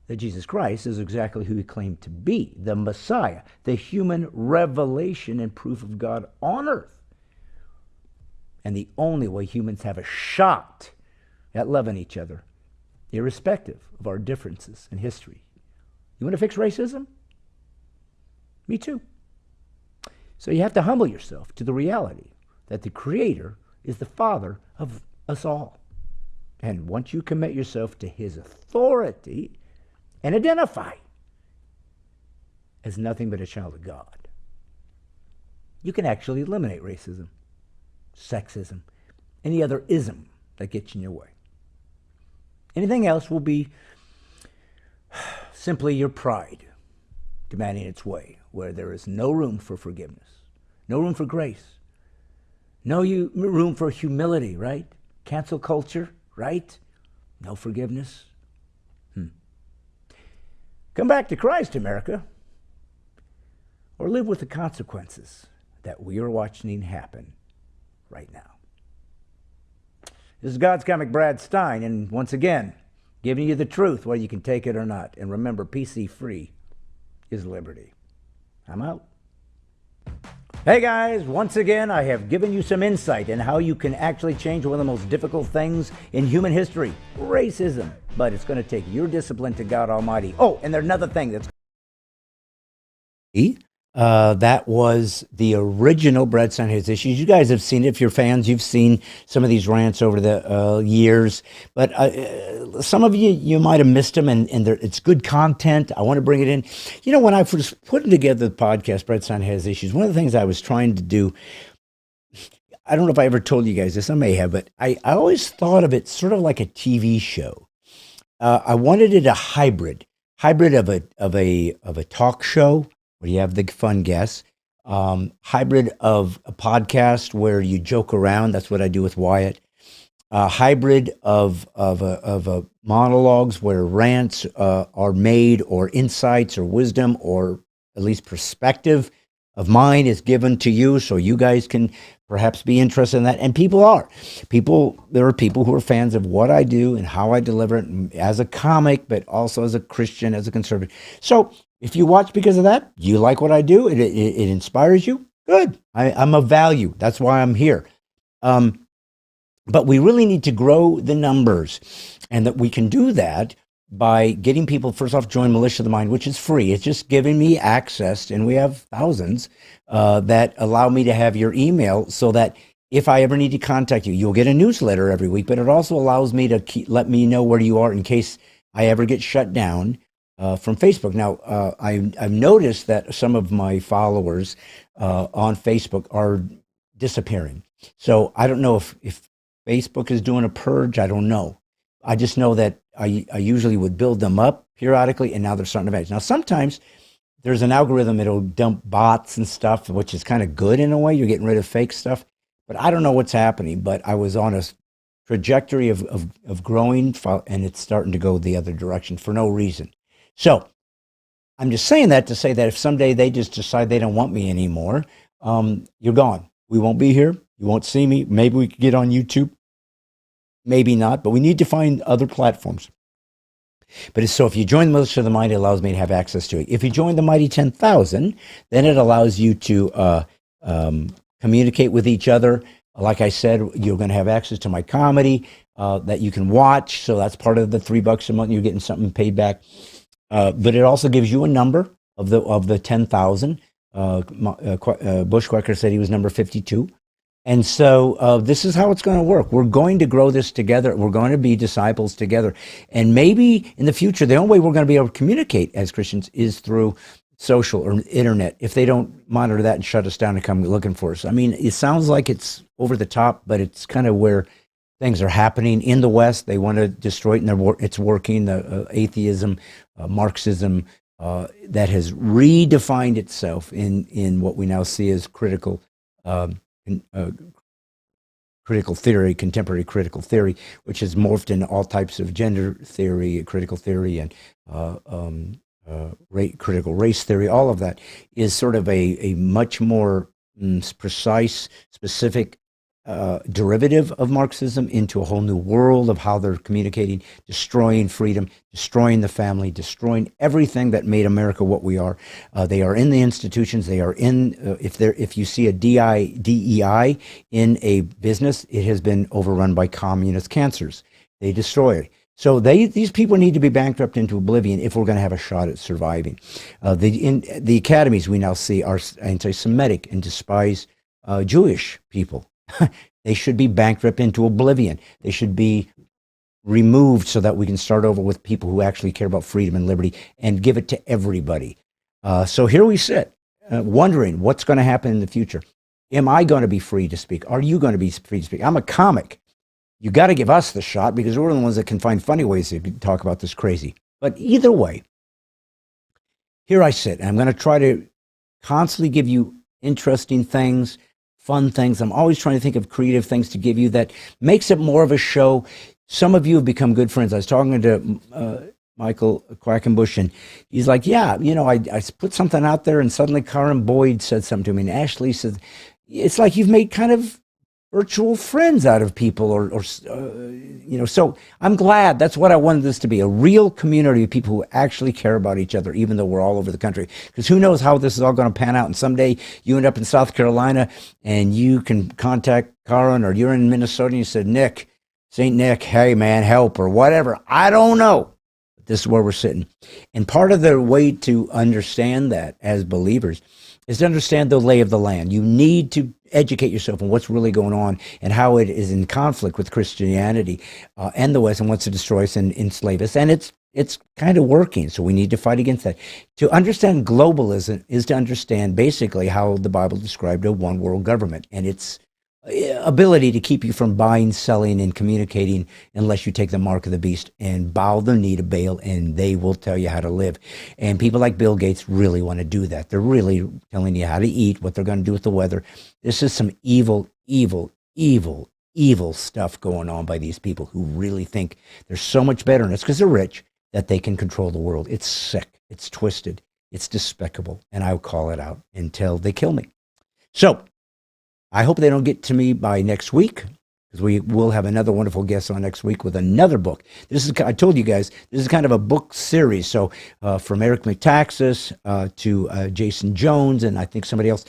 that Jesus Christ is exactly who He claimed to be, the Messiah, the human revelation and proof of God on earth, and the only way humans have a shot at loving each other, irrespective of our differences in history. You want to fix racism? Me too. So you have to humble yourself to the reality that the Creator is the Father of us all. And once you commit yourself to his authority and identify as nothing but a child of God, you can actually eliminate racism, sexism, any other ism that gets in your way. Anything else will be simply your pride demanding its way, where there is no room for forgiveness, no room for grace, no room for humility, right? Cancel culture, right? No forgiveness. Come back to Christ, America, or live with the consequences that we are watching happen right now. This is God's Comic Brad Stine, and once again, giving you the truth, whether you can take it or not. And remember, PC free is liberty. I'm out. Hey guys, once again, I have given you some insight in how you can actually change one of the most difficult things in human history, racism. But it's going to take your discipline to God Almighty. Oh, and there's another thing that's... that was the original Brad Stine Has Issues. You guys have seen it. If you're fans, you've seen some of these rants over the years. But some of you might have missed them, and it's good content. I want to bring it in. You know, when I was putting together the podcast, Brad Stine Has Issues, one of the things I was trying to do, I don't know if I ever told you guys this, I may have, but I always thought of it sort of like a TV show. I wanted it a hybrid of a talk show, where you have the fun guests, hybrid of a podcast where you joke around. That's what I do with Wyatt. Hybrid of monologues where rants are made, or insights or wisdom, or at least perspective of mine is given to you, so you guys can perhaps be interested in that. And there are people who are fans of what I do and how I deliver it as a comic, but also as a Christian, as a conservative. So if you watch because of that, you like what I do, it inspires you, good. I'm of value. That's why I'm here. But we really need to grow the numbers, and that we can do that by getting people, first off, join Militia of the Mind, which is free. It's just giving me access, and we have thousands that allow me to have your email, so that if I ever need to contact you, you'll get a newsletter every week, but it also allows me to let me know where you are in case I ever get shut down from Facebook. Now, I've noticed that some of my followers on Facebook are disappearing. So I don't know if Facebook is doing a purge. I don't know. I just know that I usually would build them up periodically, and now they're starting to vanish. Now, sometimes there's an algorithm that'll dump bots and stuff, which is kind of good in a way. You're getting rid of fake stuff. But I don't know what's happening. But I was on a trajectory of growing, and it's starting to go the other direction for no reason. So I'm just saying that to say that if someday they just decide they don't want me anymore, you're gone. We won't be here. You won't see me. Maybe we could get on YouTube. Maybe not, but we need to find other platforms. But so if you join the Militia of the Mind, it allows me to have access to it. If you join the Mighty 10,000, then it allows you to communicate with each other. Like I said, you're going to have access to my comedy that you can watch. So that's part of the $3 a month. You're getting something paid back. But it also gives you a number of the 10,000. Bushwhacker said he was number 52. And so this is how it's going to work. We're going to grow this together. We're going to be disciples together. And maybe in the future, the only way we're going to be able to communicate as Christians is through social or internet, if they don't monitor that and shut us down and come looking for us. I mean, it sounds like it's over the top, but it's kind of where things are happening in the West. They want to destroy it, and it's working. The atheism, Marxism, that has redefined itself in what we now see as critical theory, contemporary critical theory, which has morphed into all types of gender theory, critical theory, and critical race theory. All of that is sort of a much more precise, specific derivative of Marxism into a whole new world of how they're communicating, destroying freedom, destroying the family, destroying everything that made America what we are. They are in the institutions. They are in, if you see a DEI in a business, it has been overrun by communist cancers. They destroy it. So these people need to be bankrupt into oblivion if we're going to have a shot at surviving. The academies we now see are anti-Semitic and despise Jewish people. They should be bankrupt into oblivion. They should be removed so that we can start over with people who actually care about freedom and liberty and give it to everybody. So here we sit, wondering what's going to happen in the future. Am I going to be free to speak? Are you going to be free to speak? I'm a comic. You got to give us the shot because we're the ones that can find funny ways to talk about this crazy. But either way, here I sit, and I'm going to try to constantly give you interesting things, fun things. I'm always trying to think of creative things to give you that makes it more of a show. Some of you have become good friends. I was talking to Michael Quackenbush, and he's like, yeah, I put something out there, and suddenly Karen Boyd said something to me, and Ashley said, it's like you've made kind of virtual friends out of people, or so I'm glad. That's what I wanted this to be, a real community of people who actually care about each other, even though we're all over the country, because who knows how this is all going to pan out, and someday you end up in South Carolina and you can contact Karen, or you're in Minnesota and you said, Nick, St. Nick, hey man, help, or whatever. I don't know. This is where we're sitting. And part of the way to understand that as believers is to understand the lay of the land. You need to educate yourself on what's really going on and how it is in conflict with Christianity and the West, and wants to destroy us and enslave us. And it's kind of working, so we need to fight against that. To understand globalism is to understand basically how the Bible described a one world government and its ability to keep you from buying, selling, and communicating unless you take the mark of the beast and bow the knee to Baal, and they will tell you how to live. And people like Bill Gates really want to do that. They're really telling you how to eat, what they're going to do with the weather. This is some evil, evil, evil, evil stuff going on by these people who really think they're so much better, and it's because they're rich that they can control the world. It's sick. It's twisted. It's despicable. And I'll call it out until they kill me. So I hope they don't get to me by next week, because we will have another wonderful guest on next week with another book. I told you guys, this is kind of a book series. So from Eric McTaxis to Jason Jones, and I think somebody else,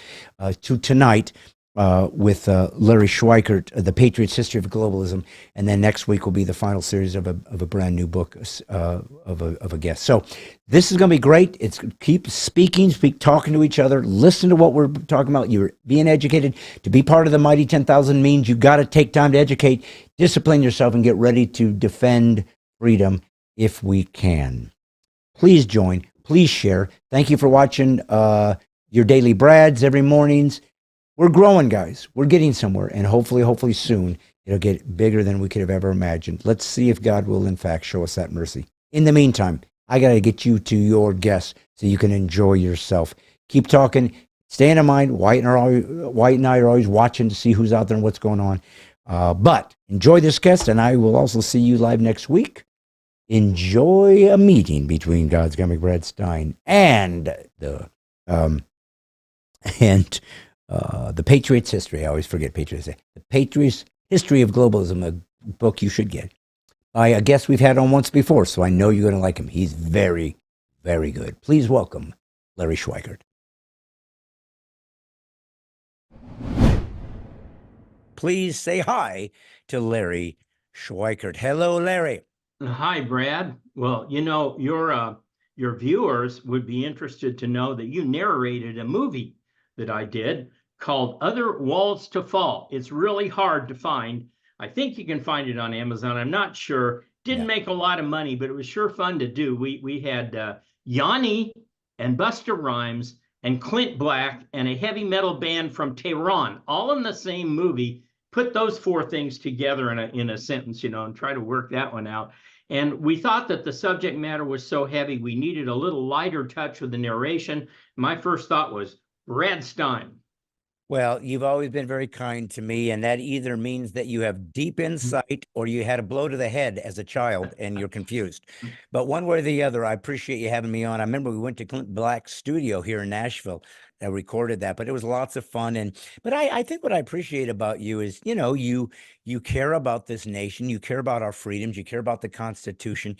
to tonight with Larry Schweikart, The Patriot's History of Globalism. And then next week will be the final series of a brand new book of a guest. So this is going to be great. It's keep talking to each other, listen to what we're talking about. You're being educated. To be part of the Mighty 10,000 means you got to take time to educate, discipline yourself, and get ready to defend freedom if we can. Please join. Please share. Thank you for watching your Daily Brads every mornings. We're growing, guys. We're getting somewhere, and hopefully soon it'll get bigger than we could have ever imagined. Let's see if God will, in fact, show us that mercy. In the meantime, I got to get you to your guests so you can enjoy yourself. Keep talking. Stay in mind. White and I are always watching to see who's out there and what's going on. But enjoy this guest, and I will also see you live next week. Enjoy a meeting between God's comic Brad Stine and the Patriot's History. I always forget Patriot's. The Patriot's History of Globalism, a book you should get. By a guest we've had on once before, so I know you're going to like him. He's very, very good. Please welcome Larry Schweikart. Please say hi to Larry Schweikart. Hello, Larry. Hi, Brad. Well, your viewers would be interested to know that you narrated a movie that I did called Other Walls to Fall. It's really hard to find. I think you can find it on Amazon. I'm not sure. Didn't make a lot of money, but it was sure fun to do. We had Yanni and Busta Rhymes and Clint Black and a heavy metal band from Tehran, all in the same movie. Put those four things together in a sentence, and try to work that one out. And we thought that the subject matter was so heavy, we needed a little lighter touch with the narration. My first thought was Brad Stine. Well, you've always been very kind to me, and that either means that you have deep insight or you had a blow to the head as a child and you're confused. But one way or the other, I appreciate you having me on. I remember we went to Clint Black's studio here in Nashville and recorded that, but it was lots of fun. But I think what I appreciate about you is, you care about this nation, you care about our freedoms, you care about the Constitution.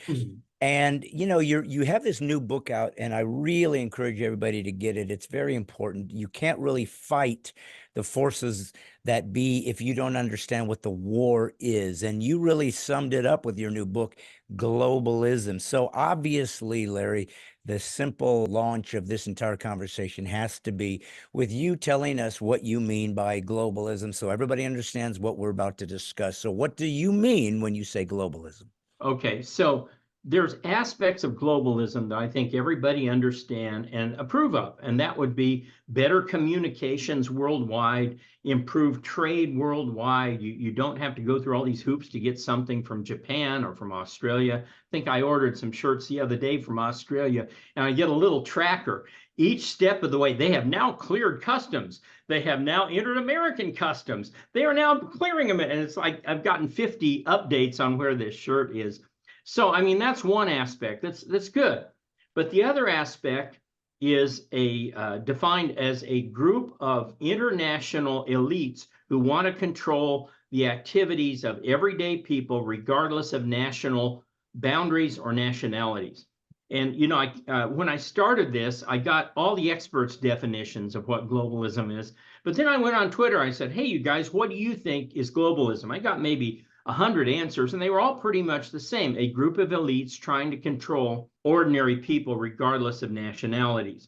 And, you have this new book out, and I really encourage everybody to get it. It's very important. You can't really fight the forces that be if you don't understand what the war is. And you really summed it up with your new book, Globalism. So obviously, Larry, the simple launch of this entire conversation has to be with you telling us what you mean by globalism so everybody understands what we're about to discuss. So what do you mean when you say globalism? Okay, so there's aspects of globalism that I think everybody understand and approve of, and that would be better communications worldwide, improved trade worldwide. You don't have to go through all these hoops to get something from Japan or from Australia. I think I ordered some shirts the other day from Australia, and I get a little tracker. Each step of the way, they have now cleared customs. They have now entered American customs. They are now clearing them. And it's like I've gotten 50 updates on where this shirt is. So, I mean, that's one aspect. That's good. But the other aspect is defined as a group of international elites who want to control the activities of everyday people, regardless of national boundaries or nationalities. And, you know, when I started this, I got all the experts' definitions of what globalism is. But then I went on Twitter. I said, hey, you guys, what do you think is globalism? I got maybe 100 answers, and they were all pretty much the same. A group of elites trying to control ordinary people, regardless of nationalities.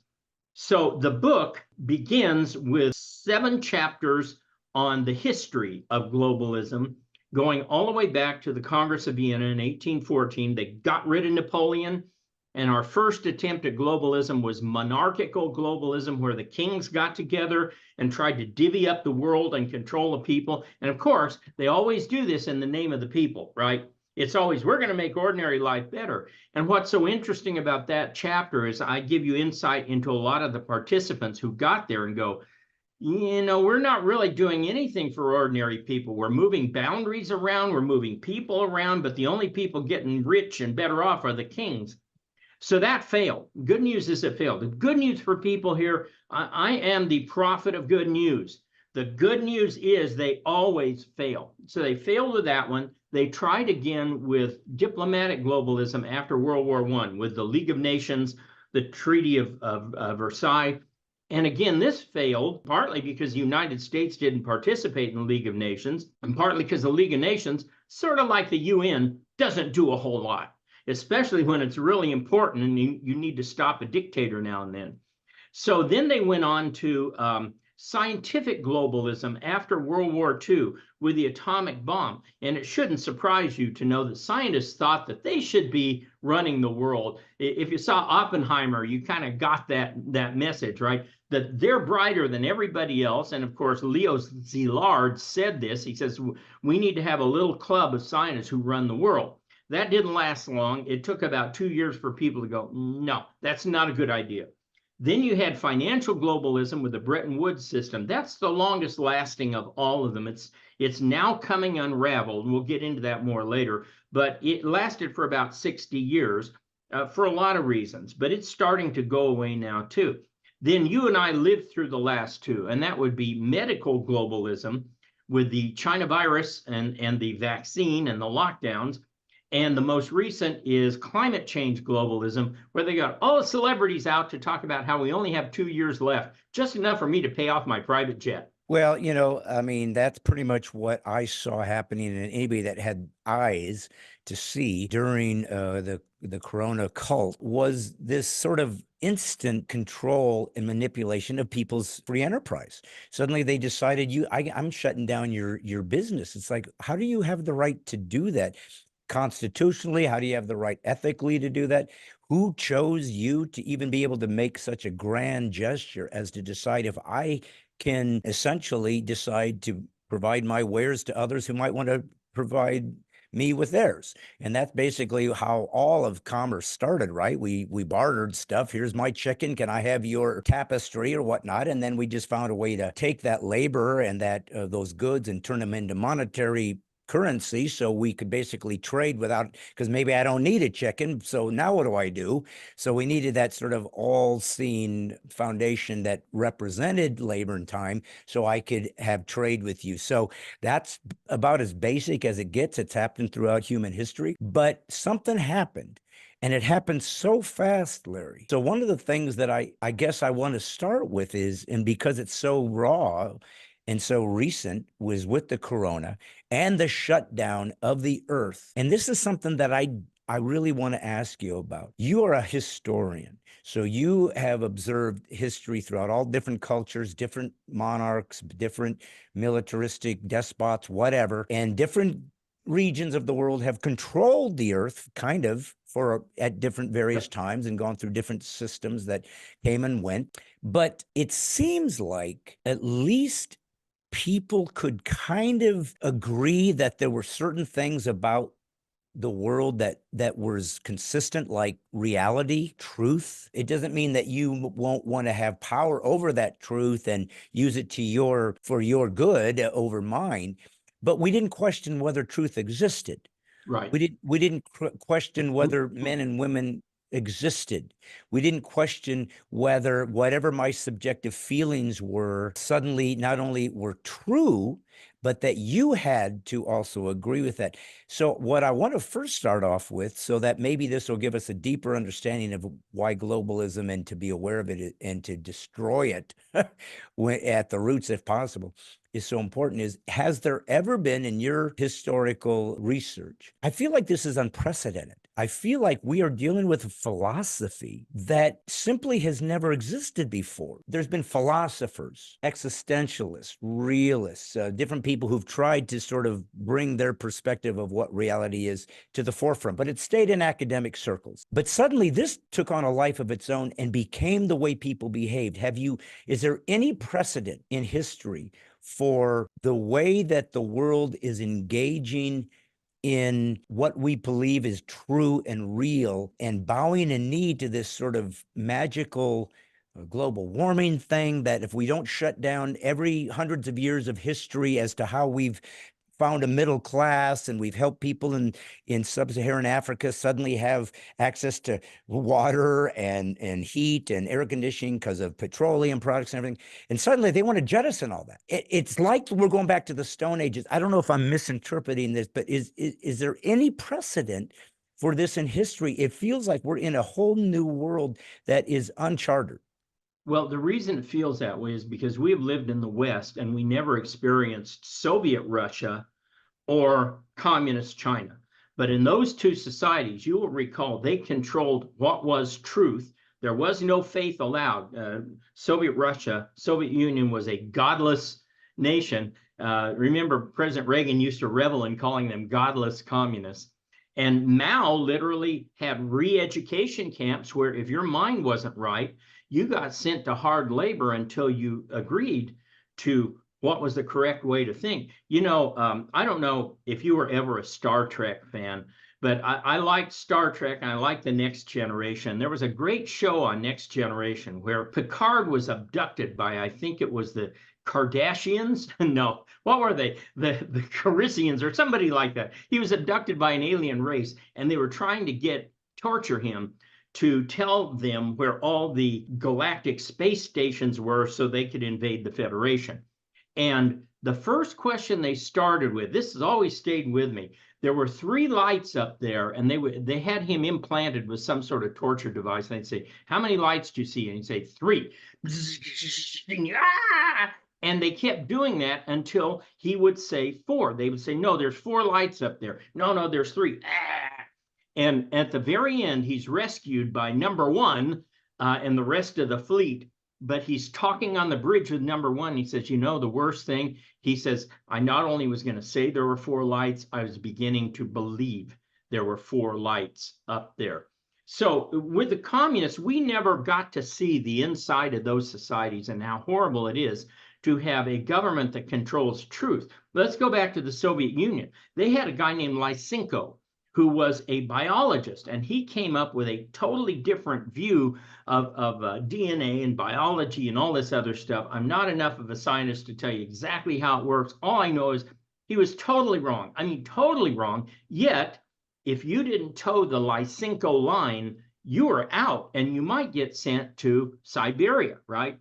So the book begins with 7 chapters on the history of globalism, going all the way back to the Congress of Vienna in 1814. They got rid of Napoleon. And our first attempt at globalism was monarchical globalism, where the kings got together and tried to divvy up the world and control the people. And of course, they always do this in the name of the people, right? It's always, we're going to make ordinary life better. And what's so interesting about that chapter is I give you insight into a lot of the participants who got there and go, you know, we're not really doing anything for ordinary people. We're moving boundaries around, we're moving people around, but the only people getting rich and better off are the kings. So that failed. Good news is it failed. The good news for people here, I am the prophet of good news. The good news is they always fail. So they failed with that one. They tried again with diplomatic globalism after World War I with the League of Nations, the Treaty of Versailles. And again, this failed partly because the United States didn't participate in the League of Nations, and partly because the League of Nations, sort of like the UN, doesn't do a whole lot, especially when it's really important and you need to stop a dictator now and then. So then they went on to scientific globalism after World War II with the atomic bomb. And it shouldn't surprise you to know that scientists thought that they should be running the world. If you saw Oppenheimer, you kind of got that message, right? That they're brighter than everybody else. And of course, Leo Szilard said this. He says, we need to have a little club of scientists who run the world. That didn't last long. It took about 2 years for people to go, no, that's not a good idea. Then you had financial globalism with the Bretton Woods system. That's the longest lasting of all of them. It's now coming unraveled, and we'll get into that more later, but it lasted for about 60 years for a lot of reasons, but it's starting to go away now too. Then you and I lived through the last two, and that would be medical globalism with the China virus and the vaccine and the lockdowns. And the most recent is climate change globalism, where they got all the celebrities out to talk about how we only have 2 years left, just enough for me to pay off my private jet. Well, you know, I mean, that's pretty much what I saw happening, and anybody that had eyes to see during the corona cult was this sort of instant control and manipulation of people's free enterprise. Suddenly they decided, I'm shutting down your business. It's like, how do you have the right to do that? Constitutionally, how do you have the right ethically to do that? Who chose you to even be able to make such a grand gesture as to decide if I can essentially decide to provide my wares to others who might want to provide me with theirs? And that's basically how all of commerce started, right? We bartered stuff. Here's my chicken. Can I have your tapestry or whatnot? And then we just found a way to take that labor and that those goods and turn them into monetary currency, so we could basically trade without, because maybe I don't need a chicken, so now what do I do? So we needed that sort of all-seeing foundation that represented labor and time, so I could have trade with you. So that's about as basic as it gets. It's happened throughout human history, but something happened. And it happened so fast, Larry. So one of the things that I guess I want to start with is, and because it's so raw and so recent, was with the corona and the shutdown of the earth. And this is something that I really want to ask you about. You are a historian, so you have observed history throughout all different cultures, different monarchs, different militaristic despots, whatever, and different regions of the world have controlled the earth kind of at different various times and gone through different systems that came and went. But it seems like at least people could kind of agree that there were certain things about the world that was consistent, like reality, truth. It doesn't mean that you won't want to have power over that truth and use it for your good over mine. But we didn't question whether truth existed. Right. We didn't question whether men and women existed. We didn't question whether whatever my subjective feelings were suddenly not only were true, but that you had to also agree with that. So what I want to first start off with, so that maybe this will give us a deeper understanding of why globalism, and to be aware of it and to destroy it at the roots if possible, is so important, is has there ever been in your historical research? I feel like this is unprecedented. I feel like we are dealing with a philosophy that simply has never existed before. There's been philosophers, existentialists, realists, different people who've tried to sort of bring their perspective of what reality is to the forefront, but it stayed in academic circles. But suddenly this took on a life of its own and became the way people behaved. Is there any precedent in history for the way that the world is engaging in what we believe is true and real and bowing a knee to this sort of magical global warming thing that if we don't shut down every hundreds of years of history as to how we've found a middle class and we've helped people in sub-Saharan Africa suddenly have access to water and heat and air conditioning because of petroleum products and everything. And suddenly they want to jettison all that. It's like we're going back to the Stone Ages. I don't know if I'm misinterpreting this, but is there any precedent for this in history? It feels like we're in a whole new world that is uncharted. Well, the reason it feels that way is because we have lived in the West and we never experienced Soviet Russia or communist China. But in those two societies, you will recall they controlled what was truth. There was no faith allowed. Soviet Union was a godless nation. Remember, President Reagan used to revel in calling them godless communists. And Mao literally had re-education camps where if your mind wasn't right, you got sent to hard labor until you agreed to what was the correct way to think. I don't know if you were ever a Star Trek fan, but I liked Star Trek and I liked The Next Generation. There was a great show on Next Generation where Picard was abducted by, I think it was the Kardashians? No, what were they? The Carisians or somebody like that. He was abducted by an alien race and they were trying to torture him to tell them where all the galactic space stations were so they could invade the Federation. And the first question they started with, this has always stayed with me. There were 3 lights up there and they had him implanted with some sort of torture device. And they'd say, how many lights do you see? And he'd say 3. And they kept doing that until he would say 4. They would say, no, there's 4 lights up there. No, there's 3. And at the very end, he's rescued by number 1 and the rest of the fleet. But he's talking on the bridge with number 1. He says, the worst thing, he says, I not only was going to say there were 4 lights, I was beginning to believe there were 4 lights up there. So with the communists, we never got to see the inside of those societies and how horrible it is to have a government that controls truth. Let's go back to the Soviet Union. They had a guy named Lysenko, who was a biologist, and he came up with a totally different view of DNA and biology and all this other stuff. I'm not enough of a scientist to tell you exactly how it works. All I know is he was totally wrong. I mean, totally wrong. Yet, if you didn't toe the Lysenko line, you were out, and you might get sent to Siberia, right?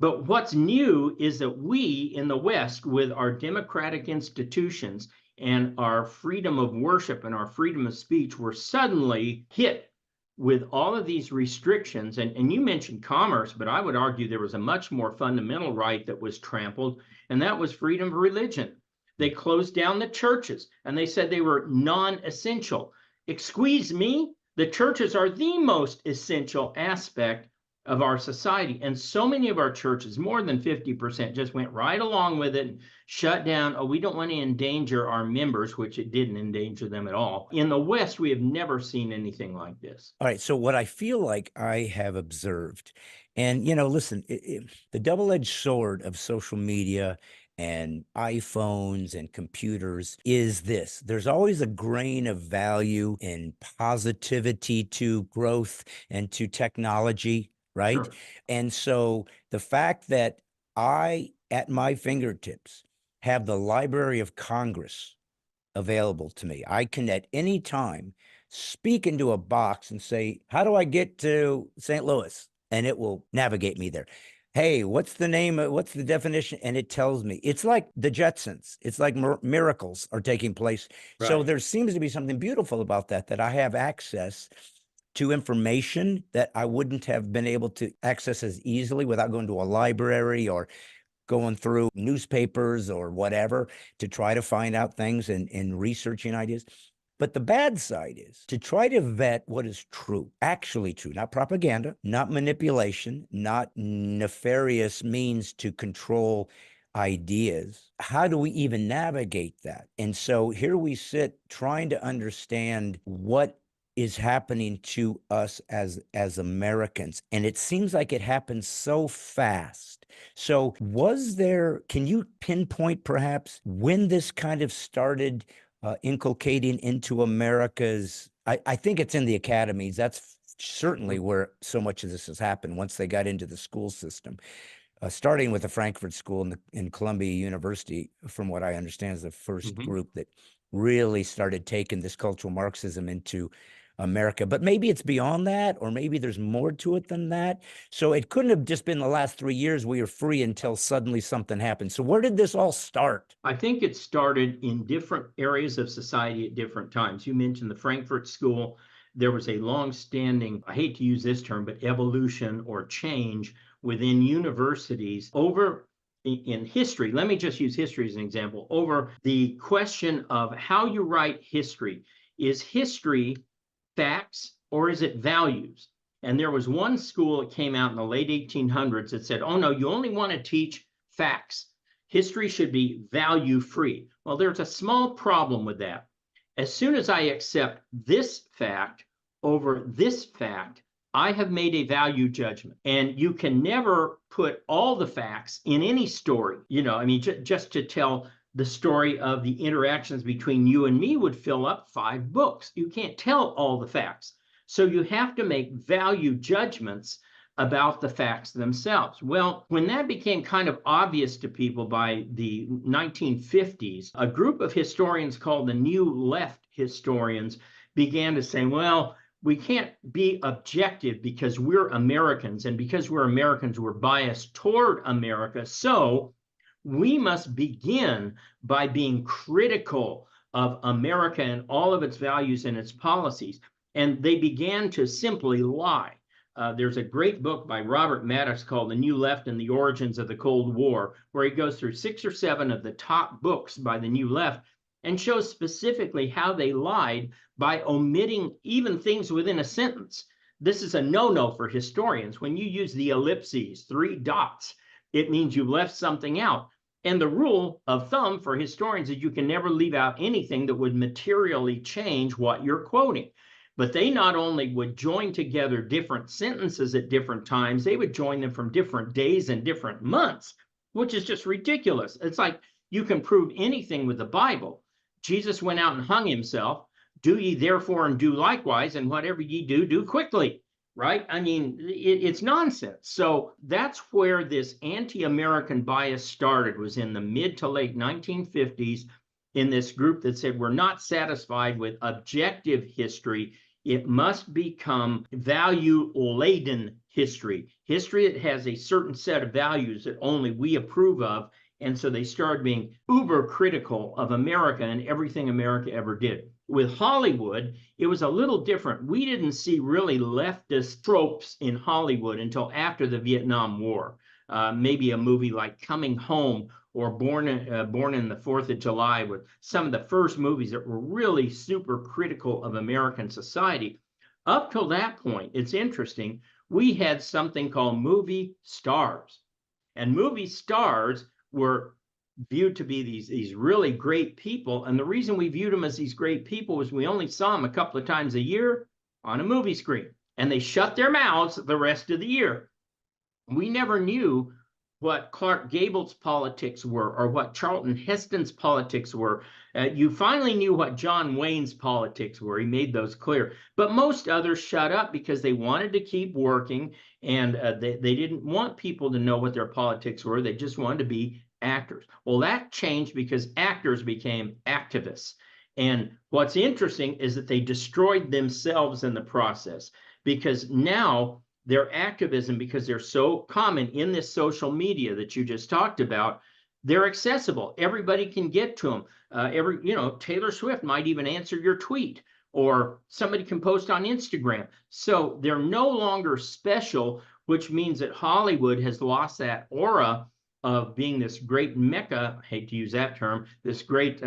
But what's new is that we in the West, with our democratic institutions and our freedom of worship and our freedom of speech, were suddenly hit with all of these restrictions. And you mentioned commerce, but I would argue there was a much more fundamental right that was trampled, and that was freedom of religion. They closed down the churches, and they said they were non-essential. Excuse me, the churches are the most essential aspect of our society. And so many of our churches, more than 50%, just went right along with it and shut down. Oh, we don't want to endanger our members, which it didn't endanger them at all. In the West, we have never seen anything like this. All right. So what I feel like I have observed, and listen, the double-edged sword of social media and iPhones and computers is this. There's always a grain of value and positivity to growth and to technology, right? Sure. And so the fact that I, at my fingertips, have the Library of Congress available to me, I can at any time speak into a box and say, how do I get to St. Louis? And it will navigate me there. Hey, what's the name? What's the definition? And it tells me. It's like the Jetsons. It's like miracles are taking place. Right. So there seems to be something beautiful about that I have access to information that I wouldn't have been able to access as easily without going to a library or going through newspapers or whatever to try to find out things and researching ideas. But the bad side is to try to vet what is true, actually true, not propaganda, not manipulation, not nefarious means to control ideas. How do we even navigate that? And so here we sit trying to understand what is happening to us as Americans. And it seems like it happens so fast. So can you pinpoint perhaps when this kind of started inculcating into America's, I think it's in the academies. That's certainly where so much of this has happened once they got into the school system, starting with the Frankfurt School in Columbia University, from what I understand, is the first group that really started taking this cultural Marxism into America. But maybe it's beyond that, or maybe there's more to it than that. So it couldn't have just been the last 3 years we were free until suddenly something happened. So where did this all start? I think it started in different areas of society at different times. You mentioned the Frankfurt School. There was a long-standing, I hate to use this term, but evolution or change within universities over in history. Let me just use history as an example. Over the question of how you write history. Is history facts or is it values? And there was one school that came out in the late 1800s that said, oh no, you only want to teach facts. History should be value free. Well, there's a small problem with that. As soon as I accept this fact over this fact, I have made a value judgment. And you can never put all the facts in any story. Just to tell the story of the interactions between you and me would fill up 5 books. You can't tell all the facts. So you have to make value judgments about the facts themselves. Well, when that became kind of obvious to people by the 1950s, a group of historians called the New Left historians began to say, well, we can't be objective because we're Americans, and because we're Americans, we're biased toward America. So we must begin by being critical of America and all of its values and its policies. And they began to simply lie. There's a great book by Robert Maddox called The New Left and the Origins of the Cold War, where he goes through 6 or 7 of the top books by the New Left and shows specifically how they lied by omitting even things within a sentence. This is a no-no for historians. When you use the ellipses, 3 dots, it means you left something out. And the rule of thumb for historians is you can never leave out anything that would materially change what you're quoting. But they not only would join together different sentences at different times, they would join them from different days and different months, which is just ridiculous. It's like you can prove anything with the Bible. Jesus went out and hung himself. Do ye therefore and do likewise, and whatever ye do, do quickly. Right? I mean, it's nonsense. So that's where this anti-American bias started, was in the mid to late 1950s in this group that said, we're not satisfied with objective history. It must become value-laden history. History that has a certain set of values that only we approve of. And so they started being uber critical of America and everything America ever did. With Hollywood, it was a little different. We didn't see really leftist tropes in Hollywood until after the Vietnam War. Maybe a movie like Coming Home or Born in the 4th of July were some of the first movies that were really super critical of American society. Up till that point, it's interesting, we had something called movie stars. And movie stars were viewed to be these really great people. And the reason we viewed them as these great people was we only saw them a couple of times a year on a movie screen. And they shut their mouths the rest of the year. We never knew what Clark Gable's politics were or what Charlton Heston's politics were. You finally knew what John Wayne's politics were. He made those clear. But most others shut up because they wanted to keep working, and they didn't want people to know what their politics were. They just wanted to be actors. Well, that changed because actors became activists. And what's interesting is that they destroyed themselves in the process, because now their activism, because they're so common in this social media that you just talked about, they're accessible. Everybody can get to them. Taylor Swift might even answer your tweet, or somebody can post on Instagram. So they're no longer special, which means that Hollywood has lost that aura of being this great mecca, I hate to use that term, this great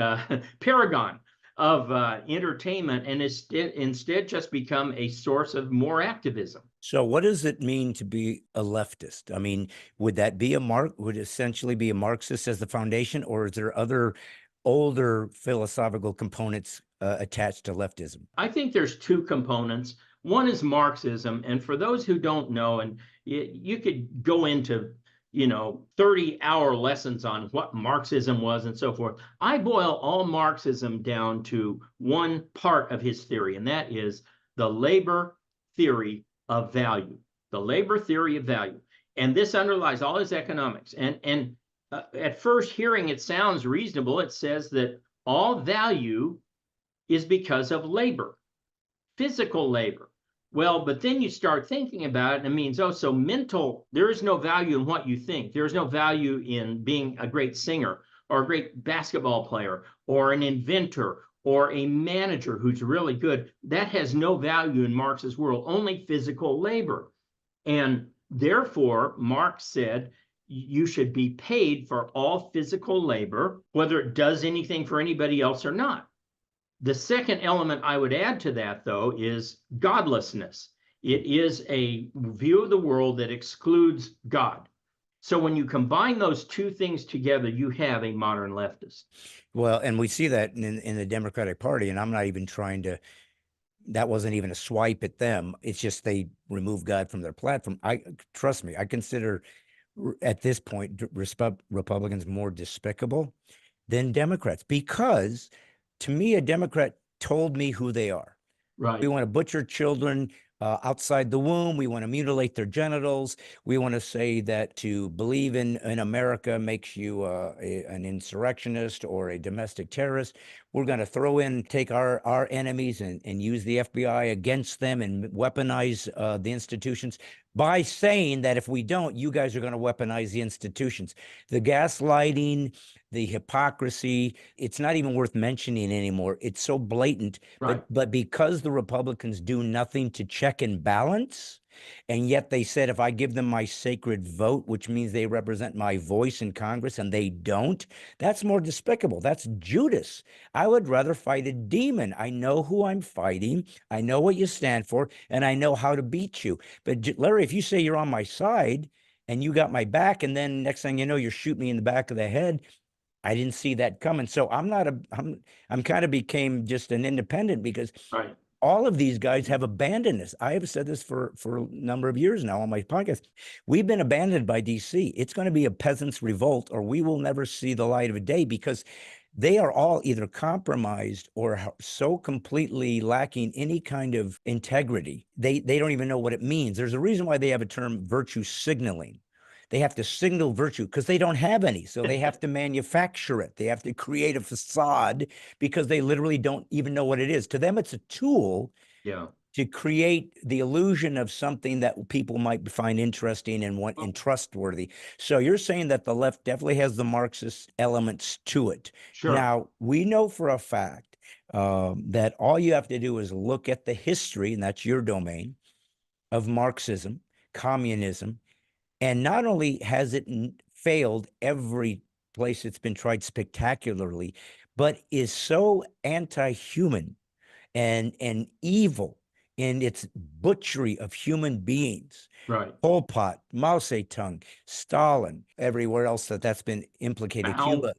paragon of entertainment, and instead just become a source of more activism. So what does it mean to be a leftist? I mean, would that be would essentially be a Marxist as the foundation, or is there other older philosophical components attached to leftism? I think there's two components. One is Marxism, and for those who don't know, and you could go into 30-hour lessons on what Marxism was and so forth. I boil all Marxism down to one part of his theory, and that is the labor theory of value. The labor theory of value. And this underlies all his economics. And at first hearing, it sounds reasonable. It says that all value is because of labor, physical labor. Well, but then you start thinking about it, and it means, so mental, there is no value in what you think. There is no value in being a great singer or a great basketball player or an inventor or a manager who's really good. That has no value in Marx's world, only physical labor. And therefore, Marx said, you should be paid for all physical labor, whether it does anything for anybody else or not. The second element I would add to that, though, is godlessness. It is a view of the world that excludes God. So when you combine those two things together, you have a modern leftist. Well, and we see that in the Democratic Party, and I'm not even trying to, that wasn't even a swipe at them. It's just they remove God from their platform. Trust me, I consider at this point Republicans more despicable than Democrats, because to me, a Democrat told me who they are. Right. We want to butcher children outside the womb. We want to mutilate their genitals. We want to say that to believe in America makes you an insurrectionist or a domestic terrorist. We're going to take our enemies and use the FBI against them and weaponize the institutions by saying that if we don't, you guys are going to weaponize the institutions. The gaslighting, the hypocrisy, it's not even worth mentioning anymore. It's so blatant. Right. But because the Republicans do nothing to check and balance, and yet they said, if I give them my sacred vote, which means they represent my voice in Congress, and they don't, that's more despicable. That's Judas. I would rather fight a demon. I know who I'm fighting. I know what you stand for, and I know how to beat you. But Larry, if you say you're on my side and you got my back, and then next thing you know, you're shooting me in the back of the head, I didn't see that coming. So I'm kind of became just an independent, because right. All of these guys have abandoned us. I have said this for a number of years now on my podcast. We've been abandoned by DC. It's going to be a peasants' revolt, or we will never see the light of day, because they are all either compromised or so completely lacking any kind of integrity. They don't even know what it means. There's a reason why they have a term, virtue signaling. They have to signal virtue because they don't have any. So they have to manufacture it. They have to create a facade because they literally don't even know what it is. To them, it's a tool to create the illusion of something that people might find interesting and trustworthy. So you're saying that the left definitely has the Marxist elements to it. Sure. Now, we know for a fact that all you have to do is look at the history, and that's your domain, of Marxism, communism. And not only has it failed every place it's been tried spectacularly, but is so anti-human and evil in its butchery of human beings. Right. Pol Pot, Mao Zedong, Stalin, everywhere else that's been implicated. Mao. Cuba.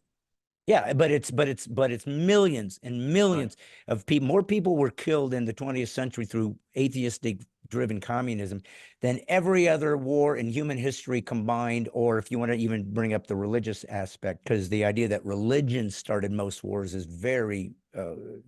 Yeah, but it's millions and millions of people. More people were killed in the 20th century through atheistic driven communism than every other war in human history combined, or if you want to even bring up the religious aspect, because the idea that religion started most wars is very,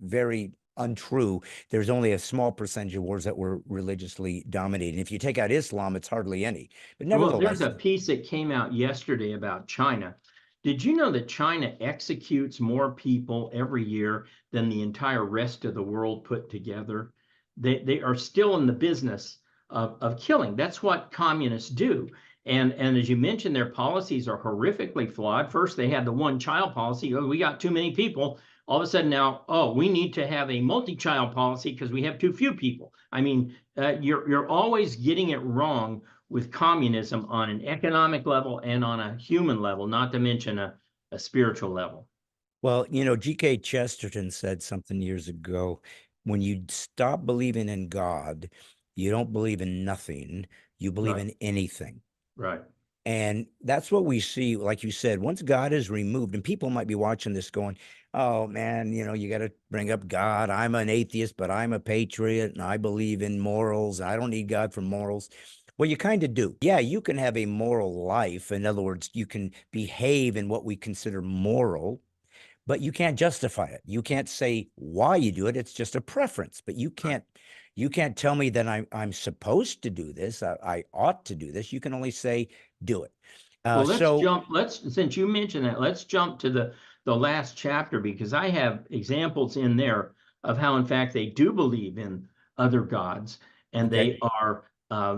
very untrue. There's only a small percentage of wars that were religiously dominated. If you take out Islam, it's hardly any. But Well, there's nevertheless, a piece that came out yesterday about China. Did you know that China executes more people every year than the entire rest of the world put together? They are still in the business of killing. That's what communists do. And as you mentioned, their policies are horrifically flawed. First, they had the one child policy. Oh, we got too many people. All of a sudden now, oh, we need to have a multi-child policy because we have too few people. I mean, you're always getting it wrong with communism on an economic level and on a human level, not to mention a spiritual level. well, you know, G.K. Chesterton said something years ago. When you stop believing in God, you don't believe in nothing, you believe Right. in anything. Right. And that's what we see, like you said, once God is removed, and people might be watching this going, oh man, you know, you got to bring up God. I'm an atheist, but I'm a patriot and I believe in morals. I don't need God for morals. Well, you kind of do. Yeah, you can have a moral life. In other words, you can behave in what we consider moral, but you can't justify it. You can't say why you do it. It's just a preference, but you can't tell me that I'm supposed to do this. I ought to do this. You can only say do it. Well, So since you mentioned that, let's jump to the last chapter because I have examples in there of how, in fact, they do believe in other gods and okay, they are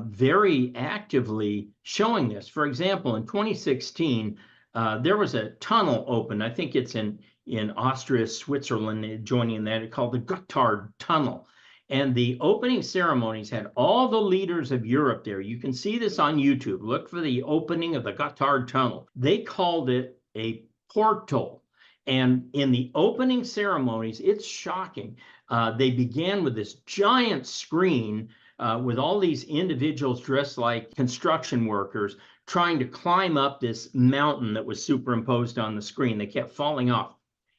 very actively showing this. For example, in 2016, there was a tunnel opened. I think it's in Austria, Switzerland, joining that. It's called the Gotthard Tunnel. And the opening ceremonies had all the leaders of Europe there. You can see this on YouTube. Look for the opening of the Gotthard Tunnel. They called it a portal. And in the opening ceremonies, it's shocking. They began with this giant screen with all these individuals dressed like construction workers trying to climb up this mountain that was superimposed on the screen. They kept falling off.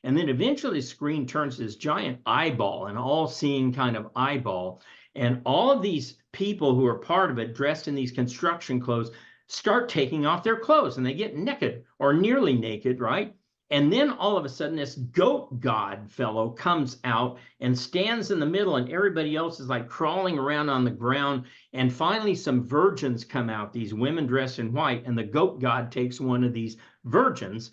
And then eventually the screen turns this giant eyeball, an all-seeing kind of eyeball. And all of these people who are part of it, dressed in these construction clothes, start taking off their clothes and they get naked or nearly naked, right? And then all of a sudden, this goat god fellow comes out and stands in the middle, and everybody else is like crawling around on the ground. And finally, some virgins come out, these women dressed in white, and the goat god takes one of these virgins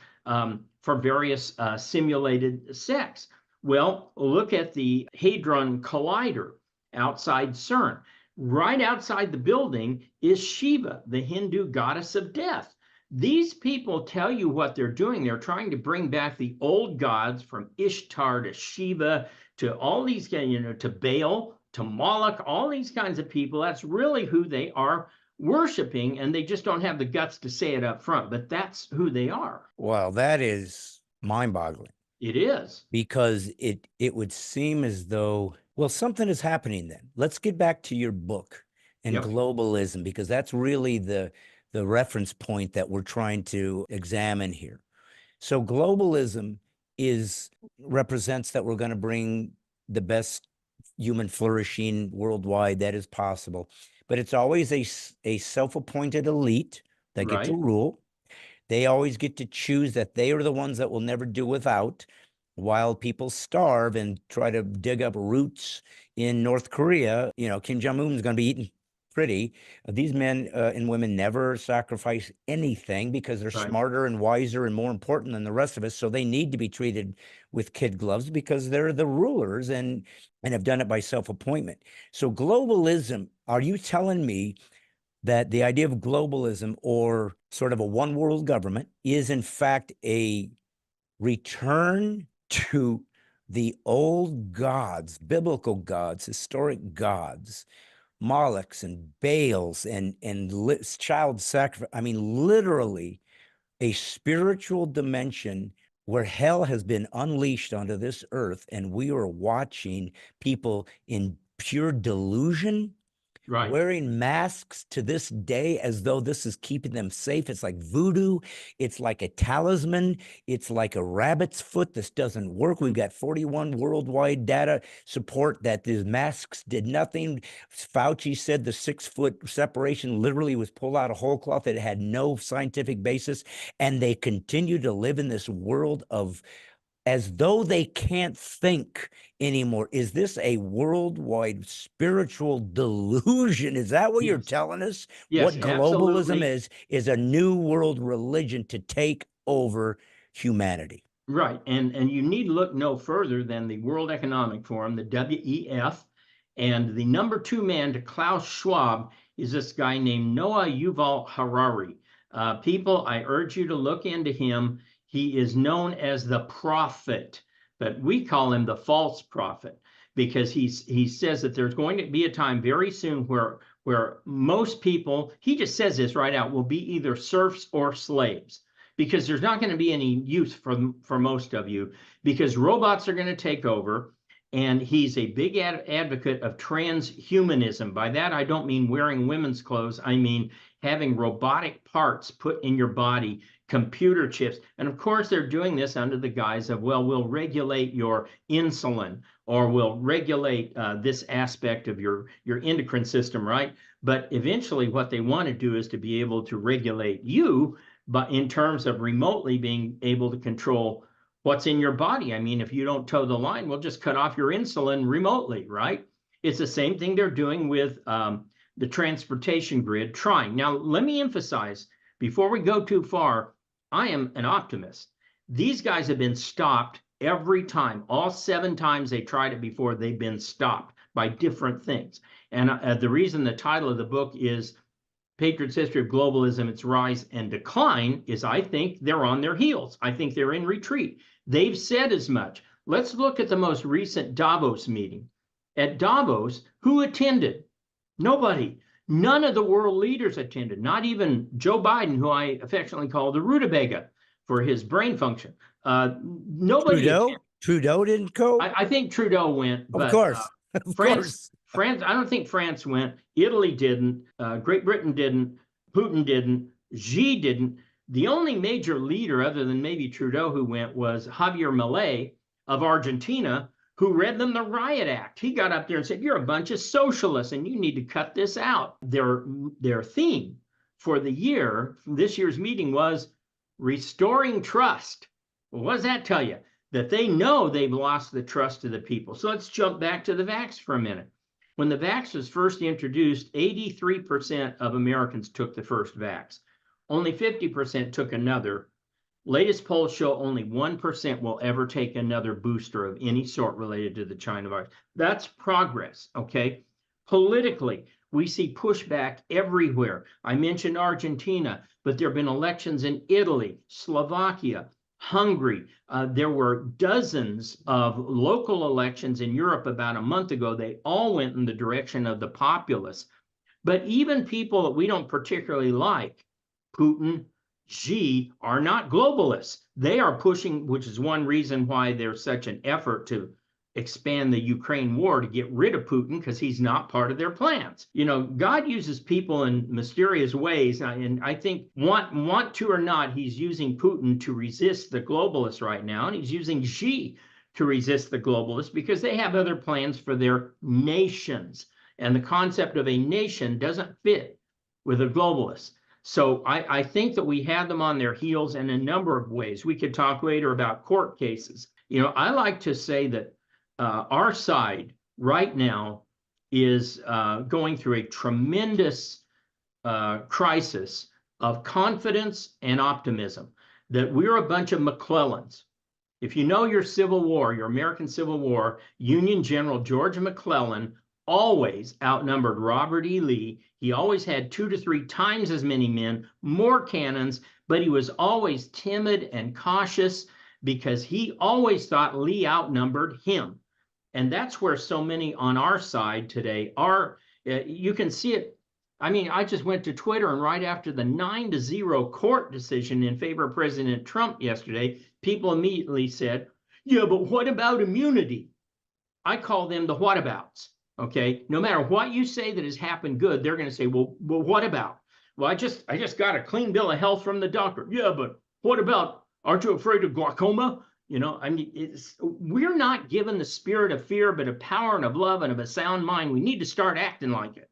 for various simulated sex. Well, look at the Hadron Collider outside CERN. Right outside the building is Shiva, the Hindu goddess of death. These people tell you what they're doing. They're trying to bring back the old gods from Ishtar to Shiva to all these, to Baal, to Moloch, all these kinds of people. That's really who they are worshiping, and they just don't have the guts to say it up front, but that's who they are. well, that is mind-boggling It is. because it would seem as though, well, something is happening then. Let's get back to your book and Yep. globalism, because that's really the reference point that we're trying to examine here. So globalism represents that we're going to bring the best human flourishing worldwide that is possible, but it's always a self-appointed elite that get to Right. rule. They always get to choose that they are the ones that will never do without, while people starve and try to dig up roots in North Korea. You know, Kim Jong-un is going to be eating pretty. These men and women never sacrifice anything because they're Right. smarter and wiser and more important than the rest of us. So they need to be treated with kid gloves because they're the rulers and have done it by self-appointment. So globalism, are you telling me that the idea of globalism, or sort of a one world government, is in fact a return to the old gods, biblical gods, historic gods, Molochs and Baals and child sacrifice? I mean, literally a spiritual dimension where hell has been unleashed onto this earth, and we are watching people in pure delusion, Right. wearing masks to this day as though this is keeping them safe. It's like voodoo. It's like a talisman. It's like a rabbit's foot. This doesn't work. We've got 41 worldwide data support that these masks did nothing. Fauci said the 6-foot separation literally was pulled out of whole cloth. It had no scientific basis. And they continue to live in this world of as though they can't think anymore. Is this a worldwide spiritual delusion? Is that what you're Yes. telling us? Yes, What globalism absolutely. is a new world religion to take over humanity. Right. And you need look no further than the World Economic Forum, the WEF, and the number 2 man to Klaus Schwab is this guy named Noah Yuval Harari. People, I urge you to look into him. He is known as the prophet, but we call him the false prophet because he says that there's going to be a time very soon where most people, he just says this right out, will be either serfs or slaves, because there's not going to be any use for most of you, because robots are going to take over. And he's a big advocate of transhumanism. By that, I don't mean wearing women's clothes. I mean having robotic parts put in your body, computer chips. And of course, they're doing this under the guise of, well, we'll regulate your insulin, or we'll regulate this aspect of your endocrine system, right? But eventually what they want to do is to be able to regulate you, but in terms of remotely being able to control what's in your body. I mean, if you don't toe the line, we'll just cut off your insulin remotely, right? It's the same thing they're doing with the transportation grid, trying. Now, let me emphasize, before we go too far, I am an optimist. These guys have been stopped every time. All 7 times they tried it before, they've been stopped by different things. And the reason the title of the book is Patriot's History of Globalism, Its Rise and Decline, is I think they're on their heels. I think they're in retreat. They've said as much. Let's look at the most recent Davos meeting. At Davos, who attended? Nobody. None of the world leaders attended, not even Joe Biden, who I affectionately call the rutabaga for his brain function. Nobody attended. Trudeau didn't go? I think Trudeau went, Of but course. Of course. France, I don't think France went. Italy didn't. Great Britain didn't. Putin didn't. Xi didn't. The only major leader other than maybe Trudeau who went was Javier Milei of Argentina, who read them the Riot Act. He got up there and said, you're a bunch of socialists and you need to cut this out. Their theme for the year, this year's meeting, was restoring trust. Well, what does that tell you? That they know they've lost the trust of the people. So let's jump back to the vax for a minute. When the vax was first introduced, 83% of Americans took the first vax. Only 50% took another. Latest polls show only 1% will ever take another booster of any sort related to the China virus. That's progress, okay? Politically, we see pushback everywhere. I mentioned Argentina, but there have been elections in Italy, Slovakia, Hungary. There were dozens of local elections in Europe about a month ago. They all went in the direction of the populace. But even people that we don't particularly like, Putin, Xi, are not globalists. They are pushing, which is one reason why there's such an effort to expand the Ukraine war to get rid of Putin, because he's not part of their plans. You know, God uses people in mysterious ways, and I think want to or not, he's using Putin to resist the globalists right now, and he's using Xi to resist the globalists because they have other plans for their nations, and the concept of a nation doesn't fit with the globalists. So I think that we have them on their heels in a number of ways. We could talk later about court cases. You know, I like to say that our side right now is going through a tremendous crisis of confidence and optimism, that we're a bunch of McClellans. If you know your Civil War, your American Civil War, Union General George McClellan always outnumbered Robert E. Lee. He always had 2 to 3 times as many men, more cannons, but he was always timid and cautious because he always thought Lee outnumbered him. And that's where so many on our side today are. You can see it. I mean, I just went to Twitter, and right after the 9-0 court decision in favor of President Trump yesterday, people immediately said, yeah, but what about immunity? I call them the whatabouts. Okay, no matter what you say that has happened good, they're going to say, well, what about? Well, I just got a clean bill of health from the doctor. Yeah, but what about? Aren't you afraid of glaucoma? I mean, we're not given the spirit of fear, but of power and of love and of a sound mind. We need to start acting like it.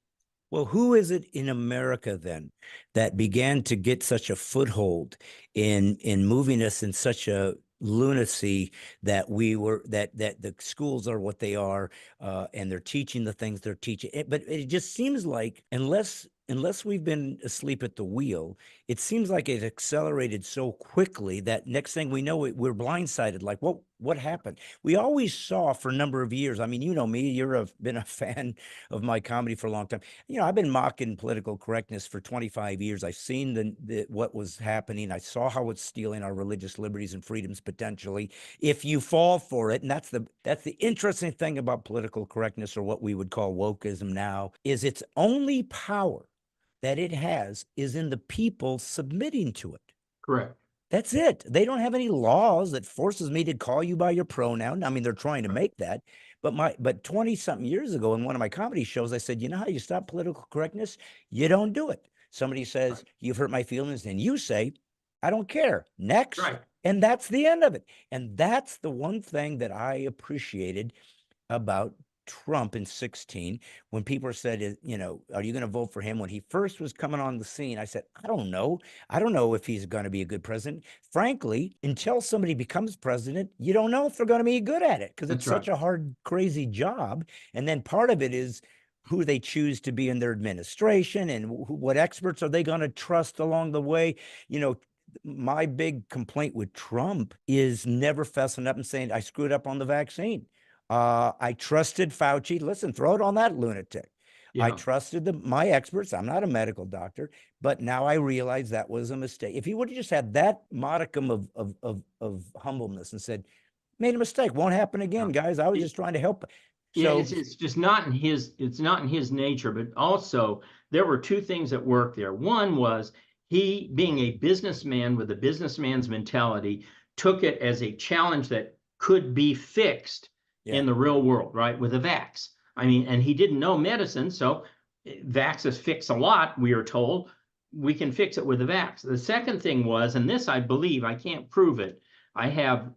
Well, who is it in America then that began to get such a foothold in moving us in such a lunacy that the schools are what they are, and they're teaching the things they're teaching? But it just seems like unless we've been asleep at the wheel, it seems like it accelerated so quickly that next thing we know, we're blindsided. Like, what happened? We always saw for a number of years. I mean, you know me, been a fan of my comedy for a long time. I've been mocking political correctness for 25 years. I've seen what was happening. I saw how it's stealing our religious liberties and freedoms potentially if you fall for it. And that's the interesting thing about political correctness, or what we would call wokeism now, is its only power that it has is in the people submitting to it. Correct. That's it. They don't have any laws that forces me to call you by your pronoun. I mean, they're trying to make that. But 20-something years ago in one of my comedy shows, I said, you know how you stop political correctness? You don't do it. Somebody says, right, you've hurt my feelings, and you say, I don't care. Next. Right. And that's the end of it. And that's the one thing that I appreciated about Trump in 2016, when people said, are you going to vote for him? When he first was coming on the scene, I said, I don't know. I don't know if he's going to be a good president. Frankly, until somebody becomes president, you don't know if they're going to be good at it, because it's such a hard, crazy job. And then part of it is who they choose to be in their administration, and what experts are they going to trust along the way. My big complaint with Trump is never fessing up and saying, I screwed up on the vaccine. I trusted Fauci. Listen, throw it on that lunatic. Yeah. I trusted my experts. I'm not a medical doctor, but now I realize that was a mistake. If he would have just had that modicum of humbleness and said, made a mistake, won't happen again, guys. I was just trying to help. So, it's just not in his nature. But also, there were two things at work there. One was, he, being a businessman with a businessman's mentality, took it as a challenge that could be fixed in the real world, right? With a vax. I mean, and he didn't know medicine, so vaxes fix a lot, we are told. We can fix it with a vax. The second thing was, and this I believe, I can't prove it, I have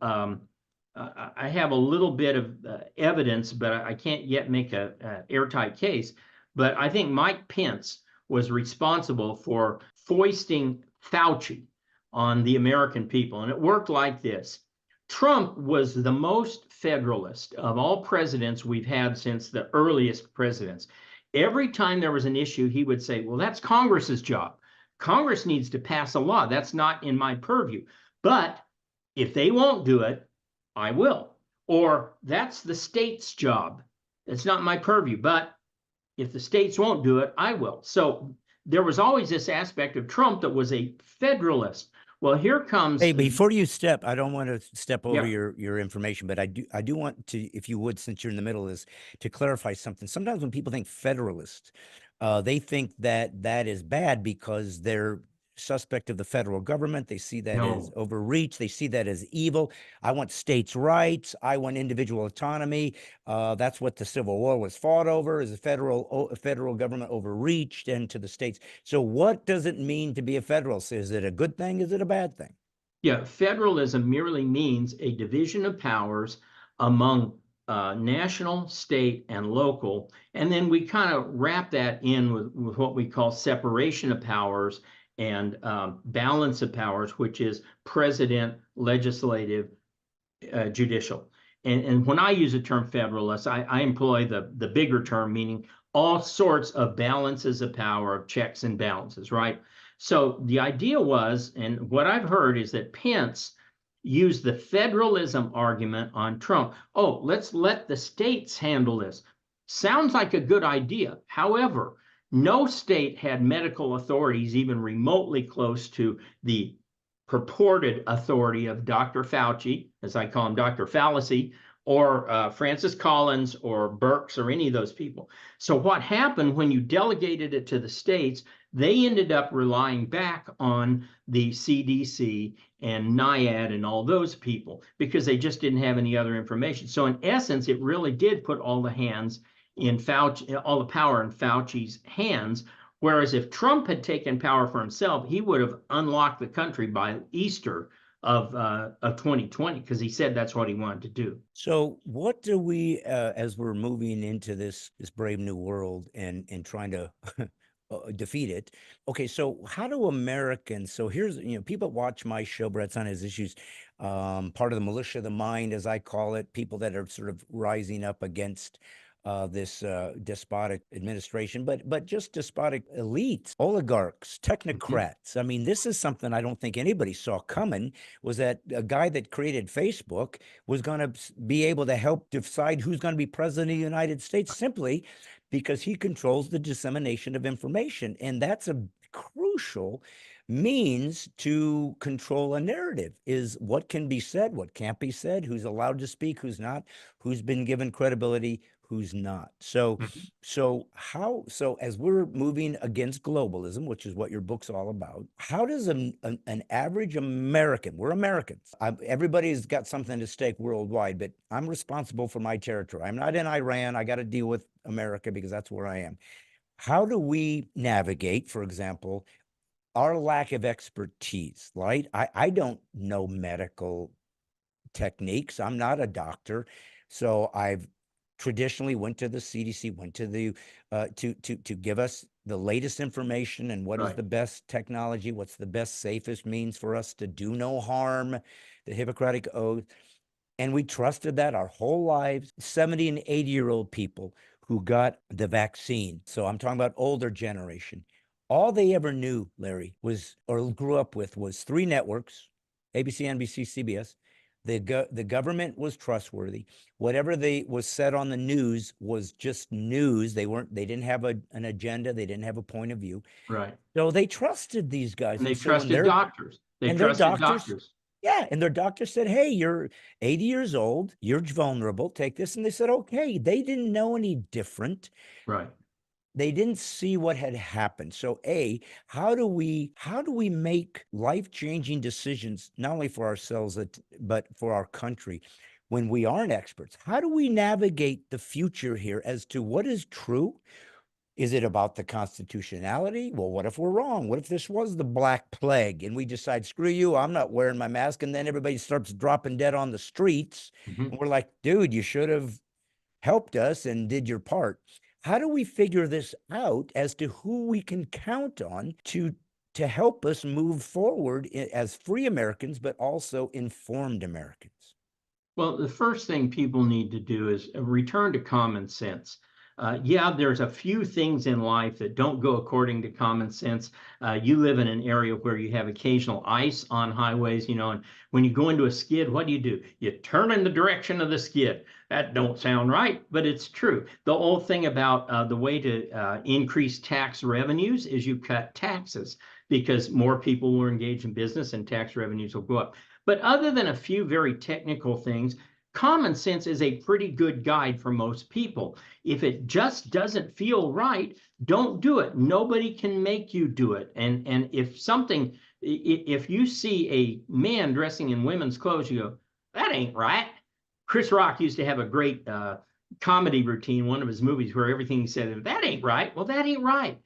a little bit of evidence, but I can't yet make a airtight case. But I think Mike Pence was responsible for foisting Fauci on the American people. And it worked like this. Trump was the most federalist of all presidents we've had since the earliest presidents. Every time there was an issue, he would say, well, that's Congress's job. Congress needs to pass a law. That's not in my purview. But if they won't do it, I will. Or that's the state's job. It's not my purview. But if the states won't do it, I will. So there was always this aspect of Trump that was a federalist. Well, here comes. Hey, before you step, I don't want to step over your information, but I do want to, if you would, since you're in the middle of this, to clarify something. Sometimes when people think federalist, they think that is bad because they're suspect of the federal government. They see that as overreach. They see that as evil. I want states' rights. I want individual autonomy. That's what the Civil War was fought over, is the federal government overreached into the states. So what does it mean to be a federalist? Is it a good thing? Is it a bad thing? Yeah, federalism merely means a division of powers among national, state, and local. And then we kind of wrap that in with what we call separation of powers and balance of powers, which is president, legislative, judicial. And when I use the term federalist, I employ the bigger term, meaning all sorts of balances of power, of checks and balances, right? So the idea was, and what I've heard is that Pence used the federalism argument on Trump. Oh, let's let the states handle this. Sounds like a good idea. However, no state had medical authorities even remotely close to the purported authority of Dr. Fauci, as I call him, Dr. Fallacy, or Francis Collins or Birx or any of those people. So what happened when you delegated it to the states, they ended up relying back on the CDC and NIAID and all those people because they just didn't have any other information. So in essence, it really did put all the hands in Fauci, all the power in Fauci's hands. Whereas if Trump had taken power for himself, he would have unlocked the country by Easter of 2020, because he said that's what he wanted to do. So, what do we, as we're moving into this brave new world and trying to defeat it? Okay, so how do Americans? So here's, people watch my show, Stine Has Issues, part of the militia of the mind, as I call it, people that are sort of rising up against this despotic administration, but just despotic elites, oligarchs, technocrats. I mean, this is something I don't think anybody saw coming, was that a guy that created Facebook was going to be able to help decide who's going to be president of the United States simply because he controls the dissemination of information. And that's a crucial means to control a narrative, is what can be said, what can't be said, who's allowed to speak, who's not, who's been given credibility, who's not. So as we're moving against globalism, which is what your book's all about, how does an average American, we're Americans, everybody's got something to stake worldwide, but I'm responsible for my territory. I'm not in Iran. I got to deal with America because that's where I am. How do we navigate, for example, our lack of expertise, right? I don't know medical techniques. I'm not a doctor. So I've traditionally went to the CDC, went to the to give us the latest information and what is the best technology, what's the best, safest means for us to do no harm, the Hippocratic Oath. And we trusted that our whole lives. 70 and 80-year-old people who got the vaccine. So I'm talking about older generation. All they ever knew, Larry, was, or grew up with, was 3 networks: ABC, NBC, CBS. The government was trustworthy. Whatever was said on the news was just news. They didn't have an agenda. They didn't have a point of view. Right. So they trusted these guys. And they trusted doctors. Doctors. Yeah. And their doctor said, hey, you're 80 years old. You're vulnerable. Take this. And they said, okay. They didn't know any different. Right. They didn't see what had happened. So how do we make life-changing decisions, not only for ourselves, but for our country, when we aren't experts? How do we navigate the future here as to what is true? Is it about the constitutionality? Well, what if we're wrong? What if this was the Black Plague and we decide, screw you, I'm not wearing my mask, and then everybody starts dropping dead on the streets, and we're like, dude, you should have helped us and did your part. How do we figure this out as to who we can count on to help us move forward as free Americans, but also informed Americans? Well, the first thing people need to do is return to common sense. There's a few things in life that don't go according to common sense. You live in an area where you have occasional ice on highways, and when you go into a skid, what do? You turn in the direction of the skid. That don't sound right, but it's true. The whole thing about the way to increase tax revenues is you cut taxes, because more people will engage in business and tax revenues will go up. But other than a few very technical things, common sense is a pretty good guide for most people. If it just doesn't feel right, don't do it. Nobody can make you do it. And if you see a man dressing in women's clothes, you go, that ain't right. Chris Rock used to have a great comedy routine, one of his movies, where everything he said, that ain't right. Well, that ain't right.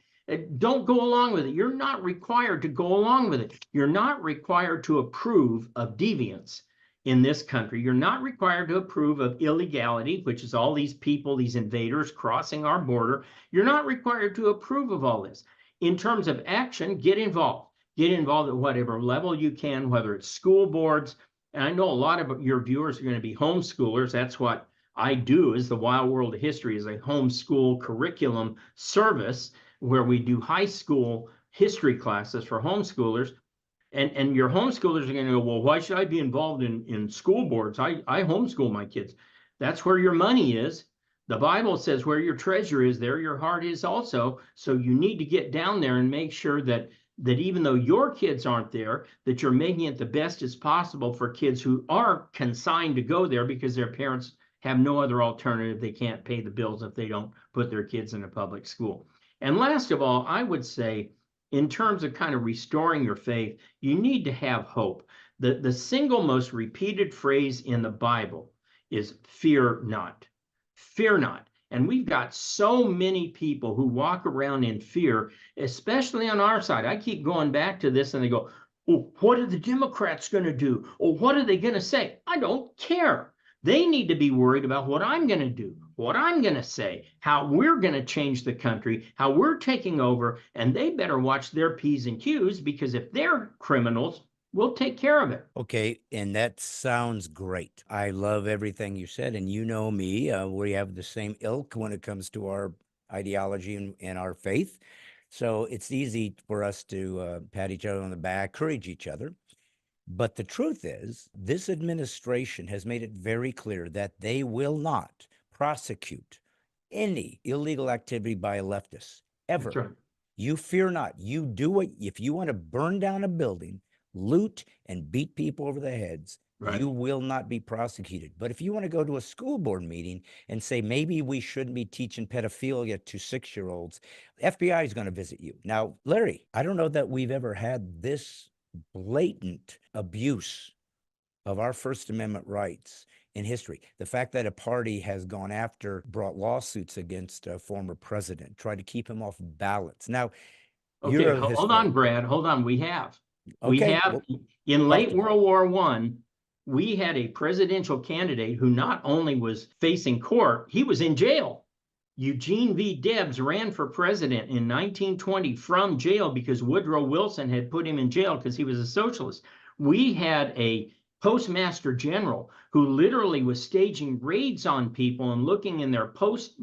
Don't go along with it. You're not required to go along with it. You're not required to approve of deviance in this country. You're not required to approve of illegality, which is all these people, these invaders crossing our border. You're not required to approve of all this. In terms of action, get involved. Get involved at whatever level you can, whether it's school boards. And I know a lot of your viewers are going to be homeschoolers. That's what I do, is the Wild World of History, is a homeschool curriculum service where we do high school history classes for homeschoolers. And your homeschoolers are going to go, well, why should I be involved in school boards? I homeschool my kids. That's where your money is. The Bible says where your treasure is, there your heart is also. So you need to get down there and make sure that even though your kids aren't there, that you're making it the best as possible for kids who are consigned to go there because their parents have no other alternative. They can't pay the bills if they don't put their kids in a public school. And last of all, I would say, in terms of kind of restoring your faith, you need to have hope. The single most repeated phrase in the Bible is fear not. Fear not. And we've got so many people who walk around in fear, especially on our side. I keep going back to this and they go, oh, what are the Democrats going to do? Or what are they going to say? I don't care. They need to be worried about what I'm going to do, what I'm going to say, how we're going to change the country, how we're taking over, and they better watch their P's and Q's, because if they're criminals, we'll take care of it. Okay, and that sounds great. I love everything you said, and you know me, we have the same ilk when it comes to our ideology and our faith. So it's easy for us to pat each other on the back, encourage each other. But the truth is, this administration has made it very clear that they will not prosecute any illegal activity by a leftist, ever. That's right. You fear not. You do it. If you want to burn down a building, loot, and beat people over the heads, Right. you will not be prosecuted. But if you want to go to a school board meeting and say, maybe we shouldn't be teaching pedophilia to 6-year-olds, FBI is going to visit you. Now, Larry, I don't know that we've ever had this blatant abuse of our First Amendment rights in history. The fact that a party has gone after, brought lawsuits against a former president, tried to keep him off ballots. Now, Okay, you're a hold on, historian. Brad. Hold on. We have Okay, in late talk to me. World War I, we had a presidential candidate who not only was facing court, he was in jail. Eugene V. Debs ran for president in 1920 from jail because Woodrow Wilson had put him in jail because he was a socialist. We had a postmaster general who literally was staging raids on people and looking in their post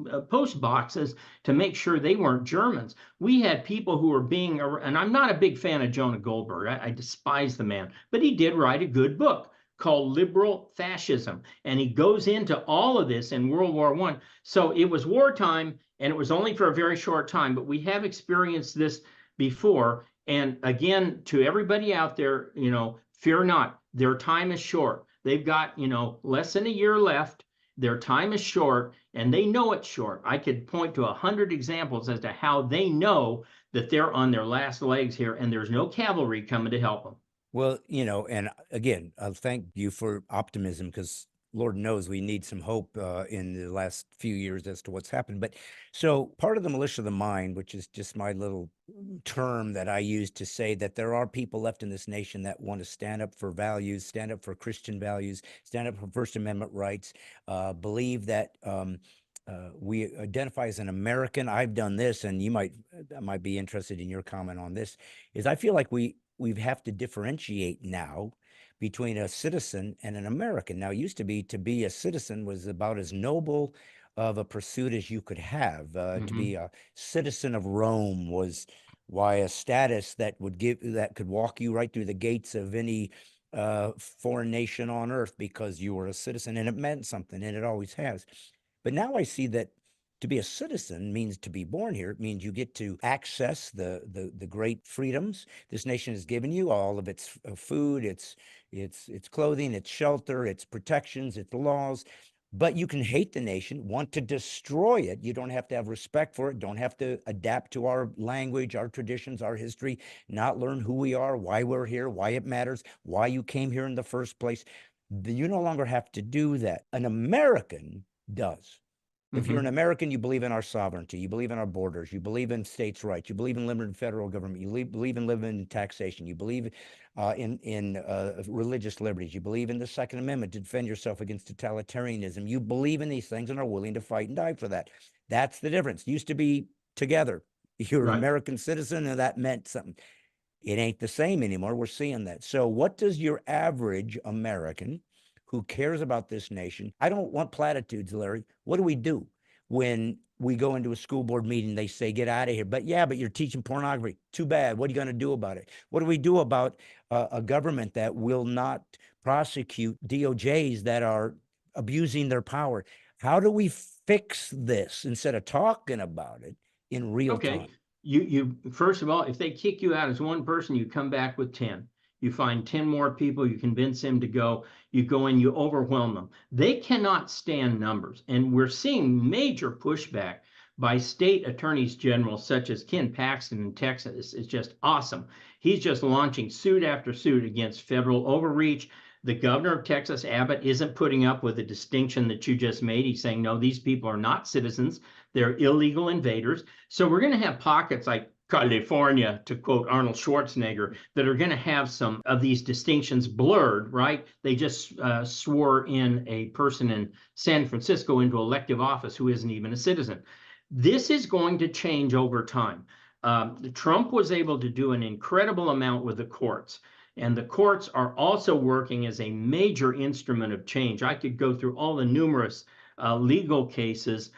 boxes to make sure they weren't Germans. We had people who were being, and I'm not a big fan of Jonah Goldberg. I despise the man, but he did write a good book called Liberal Fascism. And he goes into all of this in World War I. So it was wartime, and it was only for a very short time, but we have experienced this before. And again, to everybody out there, fear not. Their time is short. They've got, less than a year left. Their time is short, and they know it's short. I could point to 100 examples as to how they know that they're on their last legs here, and there's no cavalry coming to help them. Well, and again, thank you for optimism, because Lord knows we need some hope in the last few years as to what's happened. But so part of the militia of the mind, which is just my little term that I use to say that there are people left in this nation that want to stand up for values, stand up for Christian values, stand up for First Amendment rights, believe that we identify as an American. I've done this, and you might be interested in your comment on this, is I feel like we have to differentiate now between a citizen and an American. Now, it used to be a citizen was about as noble of a pursuit as you could have. To be a citizen of Rome was a status that could walk you right through the gates of any foreign nation on earth, because you were a citizen, and it meant something, and it always has. But now I see that to be a citizen means to be born here. It means you get to access the great freedoms this nation has given you, all of its food, its clothing, its shelter, its protections, its laws. But you can hate the nation, want to destroy it. You don't have to have respect for it, don't have to adapt to our language, our traditions, our history, not learn who we are, why we're here, why it matters, why you came here in the first place. You no longer have to do that. An American does. If you're an American, you believe in our sovereignty, you believe in our borders, you believe in states' rights, you believe in limited federal government, you believe in limited taxation, you believe in religious liberties, you believe in the Second Amendment to defend yourself against totalitarianism. You believe in these things and are willing to fight and die for that. That's the difference. Used to be together. You're an American citizen, and that meant something. It ain't the same anymore. We're seeing that. So what does your average American who cares about this nation? I don't want platitudes, Larry. What do we do when we go into a school board meeting? They say, get out of here. But you're teaching pornography. Too bad. What are you going to do about it? What do we do about a government that will not prosecute DOJs that are abusing their power? How do we fix this instead of talking about it in real time? You first of all, if they kick you out as one person, you come back with 10. You find 10 more people, you convince them to go, you go in, you overwhelm them. They cannot stand numbers. And we're seeing major pushback by state attorneys general, such as Ken Paxton in Texas. It's just awesome. He's just launching suit after suit against federal overreach. The governor of Texas, Abbott, isn't putting up with the distinction that you just made. He's saying, no, these people are not citizens. They're illegal invaders. So we're going to have pockets like California, to quote Arnold Schwarzenegger, that are going to have some of these distinctions blurred, right? They just swore in a person in San Francisco into elective office who isn't even a citizen. This is going to change over time. Trump was able to do an incredible amount with the courts. And the courts are also working as a major instrument of change. I could go through all the numerous legal cases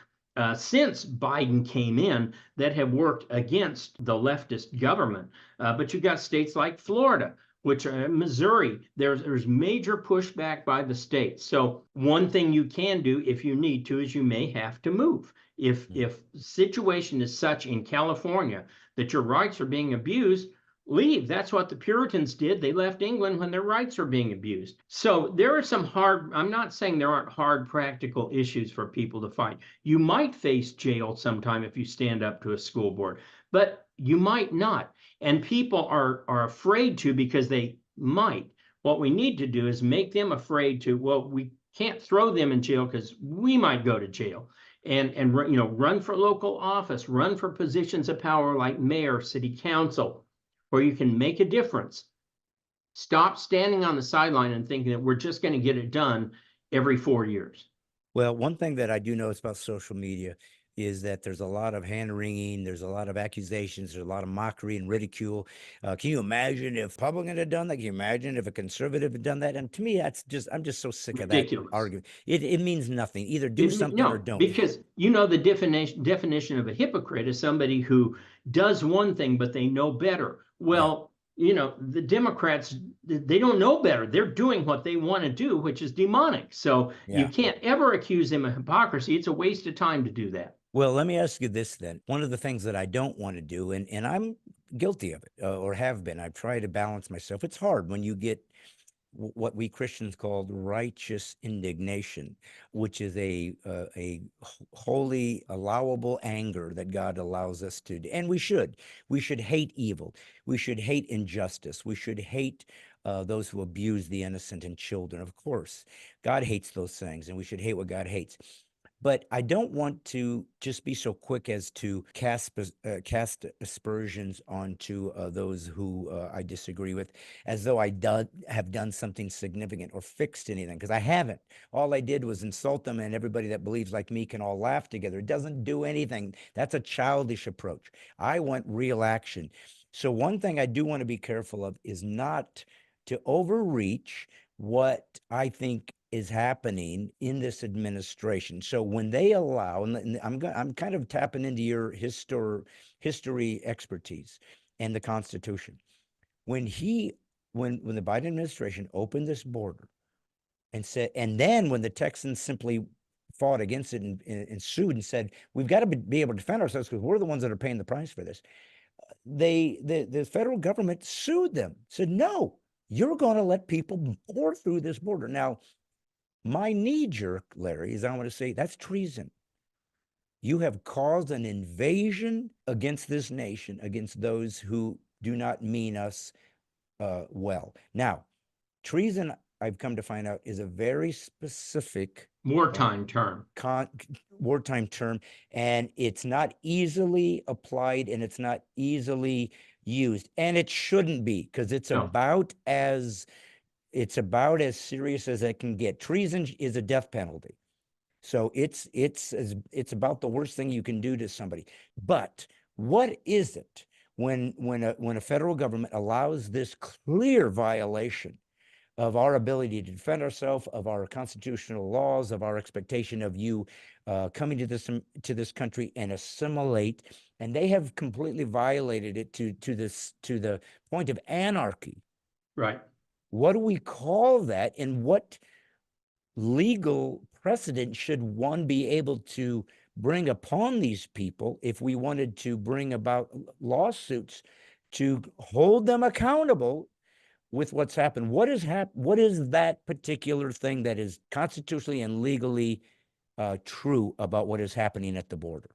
since Biden came in that have worked against the leftist government. But you've got states like Florida, which are Missouri. There's major pushback by the states. So one thing you can do if you need to is you may have to move. If the situation is such in California that your rights are being abused, leave. That's what the Puritans did. They left England when their rights were being abused. So there are some hard, I'm not saying there aren't hard practical issues for people to fight. You might face jail sometime if you stand up to a school board, but you might not. And people are afraid to because they might. What we need to do is make them afraid to, well, we can't throw them in jail because we might go to jail. And run for local office, run for positions of power like mayor, city council, where you can make a difference. Stop standing on the sideline and thinking that we're just going to get it done every 4 years. Well, one thing that I do know about social media is that there's a lot of hand-wringing, there's a lot of accusations, there's a lot of mockery and ridicule. Can you imagine if a Republican had done that? Can you imagine if a conservative had done that? And to me, I'm just so sick of that argument. It means nothing. Either do something or don't. Because the definition of a hypocrite is somebody who does one thing, but they know better. Well, the Democrats, they don't know better. They're doing what they want to do, which is demonic. So you can't ever accuse them of hypocrisy. It's a waste of time to do that. Well, let me ask you this then. One of the things that I don't want to do, and I'm guilty of it, or have been, I've tried to balance myself. It's hard when you get what we Christians call righteous indignation, which is a holy, allowable anger that God allows us to do. And we should hate evil. We should hate injustice. We should hate those who abuse the innocent and children. Of course, God hates those things, and we should hate what God hates. But I don't want to just be so quick as to cast aspersions onto those who I disagree with, as though I have done something significant or fixed anything, because I haven't. All I did was insult them, and everybody that believes like me can all laugh together. It doesn't do anything. That's a childish approach. I want real action. So one thing I do want to be careful of is not to overreach what I think is happening in this administration. So when they allow, and I'm kind of tapping into your history expertise and the Constitution. When the Biden administration opened this border and said, and then when the Texans simply fought against it and sued and said, we've got to be able to defend ourselves because we're the ones that are paying the price for this. The federal government sued them, said, no, you're going to let people pour through this border. Now, my knee jerk, Larry, is I want to say that's treason. You have caused an invasion against this nation, against those who do not mean us well. Now, treason, I've come to find out, is a very specific wartime term. Wartime term, and it's not easily applied, and it's not easily used, and it shouldn't be, because it's about as serious as it can get. Treason is a death penalty. So it's about the worst thing you can do to somebody. But what is it when a federal government allows this clear violation of our ability to defend ourselves, of our constitutional laws, of our expectation of you coming to this country and assimilate, and they have completely violated it to the point of anarchy. Right. What do we call that, and what legal precedent should one be able to bring upon these people if we wanted to bring about lawsuits to hold them accountable with what's happened? What is that particular thing that is constitutionally and legally true about what is happening at the border?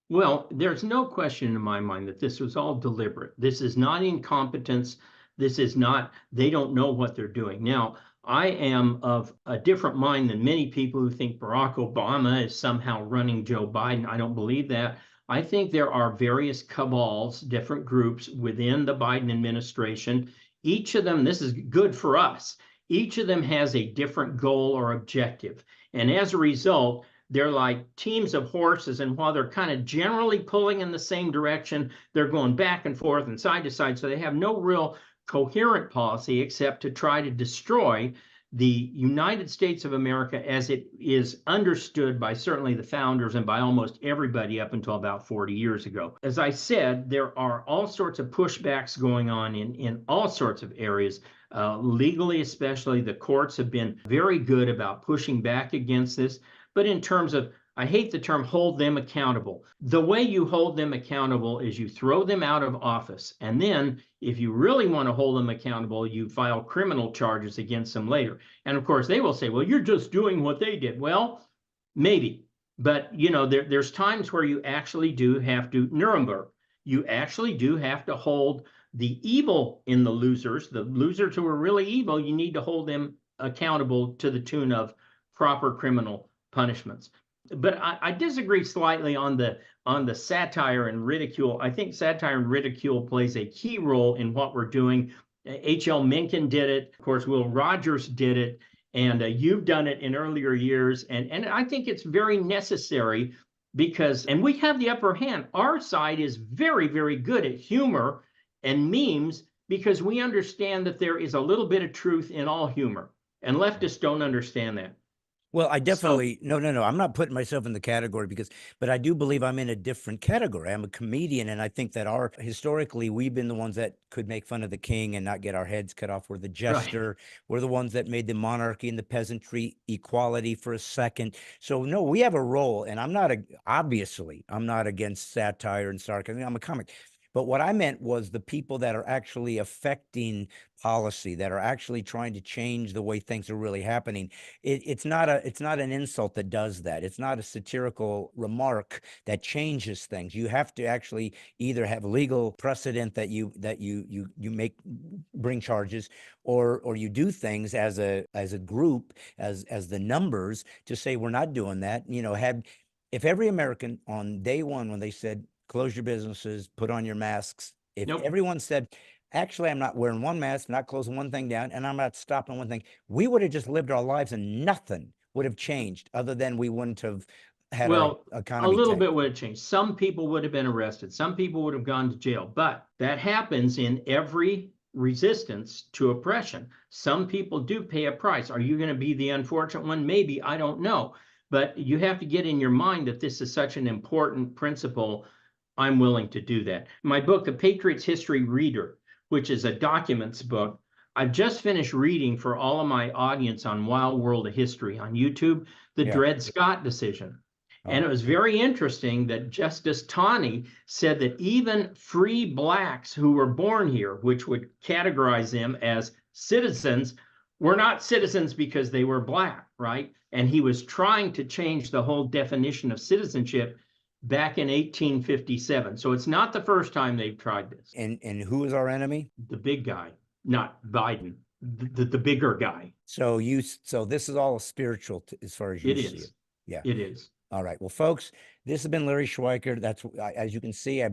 Well, there's no question in my mind that this was all deliberate. This is not incompetence. This is not, they don't know what they're doing. Now, I am of a different mind than many people who think Barack Obama is somehow running Joe Biden. I don't believe that. I think there are various cabals, different groups within the Biden administration. Each of them, this is good for us, each of them has a different goal or objective. And as a result, they're like teams of horses. And while they're kind of generally pulling in the same direction, they're going back and forth and side to side. So they have no real coherent policy except to try to destroy the United States of America as it is understood by certainly the founders and by almost everybody up until about 40 years ago. As I said, there are all sorts of pushbacks going on in all sorts of areas. Legally, especially, the courts have been very good about pushing back against this. But in terms of, I hate the term hold them accountable. The way you hold them accountable is you throw them out of office. And then if you really want to hold them accountable, you file criminal charges against them later. And of course, they will say, well, you're just doing what they did. Well, maybe. But, there's times where you actually do have to, Nuremberg, you actually do have to hold the evil in the losers who are really evil, you need to hold them accountable to the tune of proper criminal punishments. But I disagree slightly on the satire and ridicule. I think satire and ridicule plays a key role in what we're doing. H.L. Mencken did it. Of course, Will Rogers did it. And you've done it in earlier years. And I think it's very necessary because, and we have the upper hand. Our side is very, very good at humor and memes because we understand that there is a little bit of truth in all humor. And leftists don't understand that. Well, I definitely, no, I'm not putting myself in the category but I do believe I'm in a different category. I'm a comedian, and I think that historically, we've been the ones that could make fun of the king and not get our heads cut off. We're the jester. Right. We're the ones that made the monarchy and the peasantry equality for a second. So no, we have a role, and obviously, I'm not against satire and sarcasm. I'm a comic. But what I meant was the people that are actually affecting policy, that are actually trying to change the way things are really happening. It's not an insult that does that. It's not a satirical remark that changes things. You have to actually either have legal precedent that you bring charges, or you do things as a group, as the numbers, to say we're not doing that. If every American on day one, when they said close your businesses, put on your masks, if everyone said, actually, I'm not wearing one mask, not closing one thing down, and I'm not stopping one thing, we would have just lived our lives and nothing would have changed other than we wouldn't have had our economy. A little bit would have changed. Some people would have been arrested. Some people would have gone to jail. But that happens in every resistance to oppression. Some people do pay a price. Are you going to be the unfortunate one? Maybe. I don't know. But you have to get in your mind that this is such an important principle. I'm willing to do that. My book, The Patriot's History Reader, which is a documents book, I've just finished reading for all of my audience on Wild World of History on YouTube, the Dred Scott decision. And it was very interesting that Justice Taney said that even free blacks who were born here, which would categorize them as citizens, were not citizens because they were black, right? And he was trying to change the whole definition of citizenship back in 1857. So it's not the first time they've tried this. And who is our enemy? The big guy, not Biden, the bigger guy. So this is all spiritual as far as you see it. Yeah, it is. All right. Well, folks, this has been Larry Schweikart. That's, as you can see,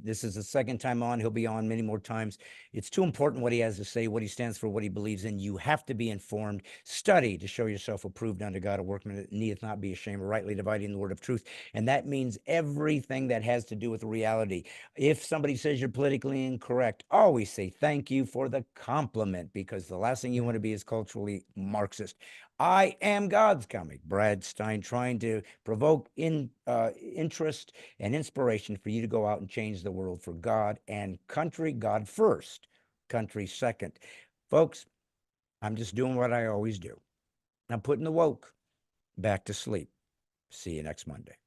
this is the second time on. He'll be on many more times. It's too important what he has to say, what he stands for, what he believes in. You have to be informed. Study to show yourself approved unto God, a workman that needeth not be ashamed, rightly dividing the word of truth. And that means everything that has to do with reality. If somebody says you're politically incorrect, always say thank you for the compliment, because the last thing you want to be is culturally Marxist. I am God's comic, Brad Stine, trying to provoke interest and inspiration for you to go out and change the world for God and country. God first, country second. Folks, I'm just doing what I always do. I'm putting the woke back to sleep. See you next Monday.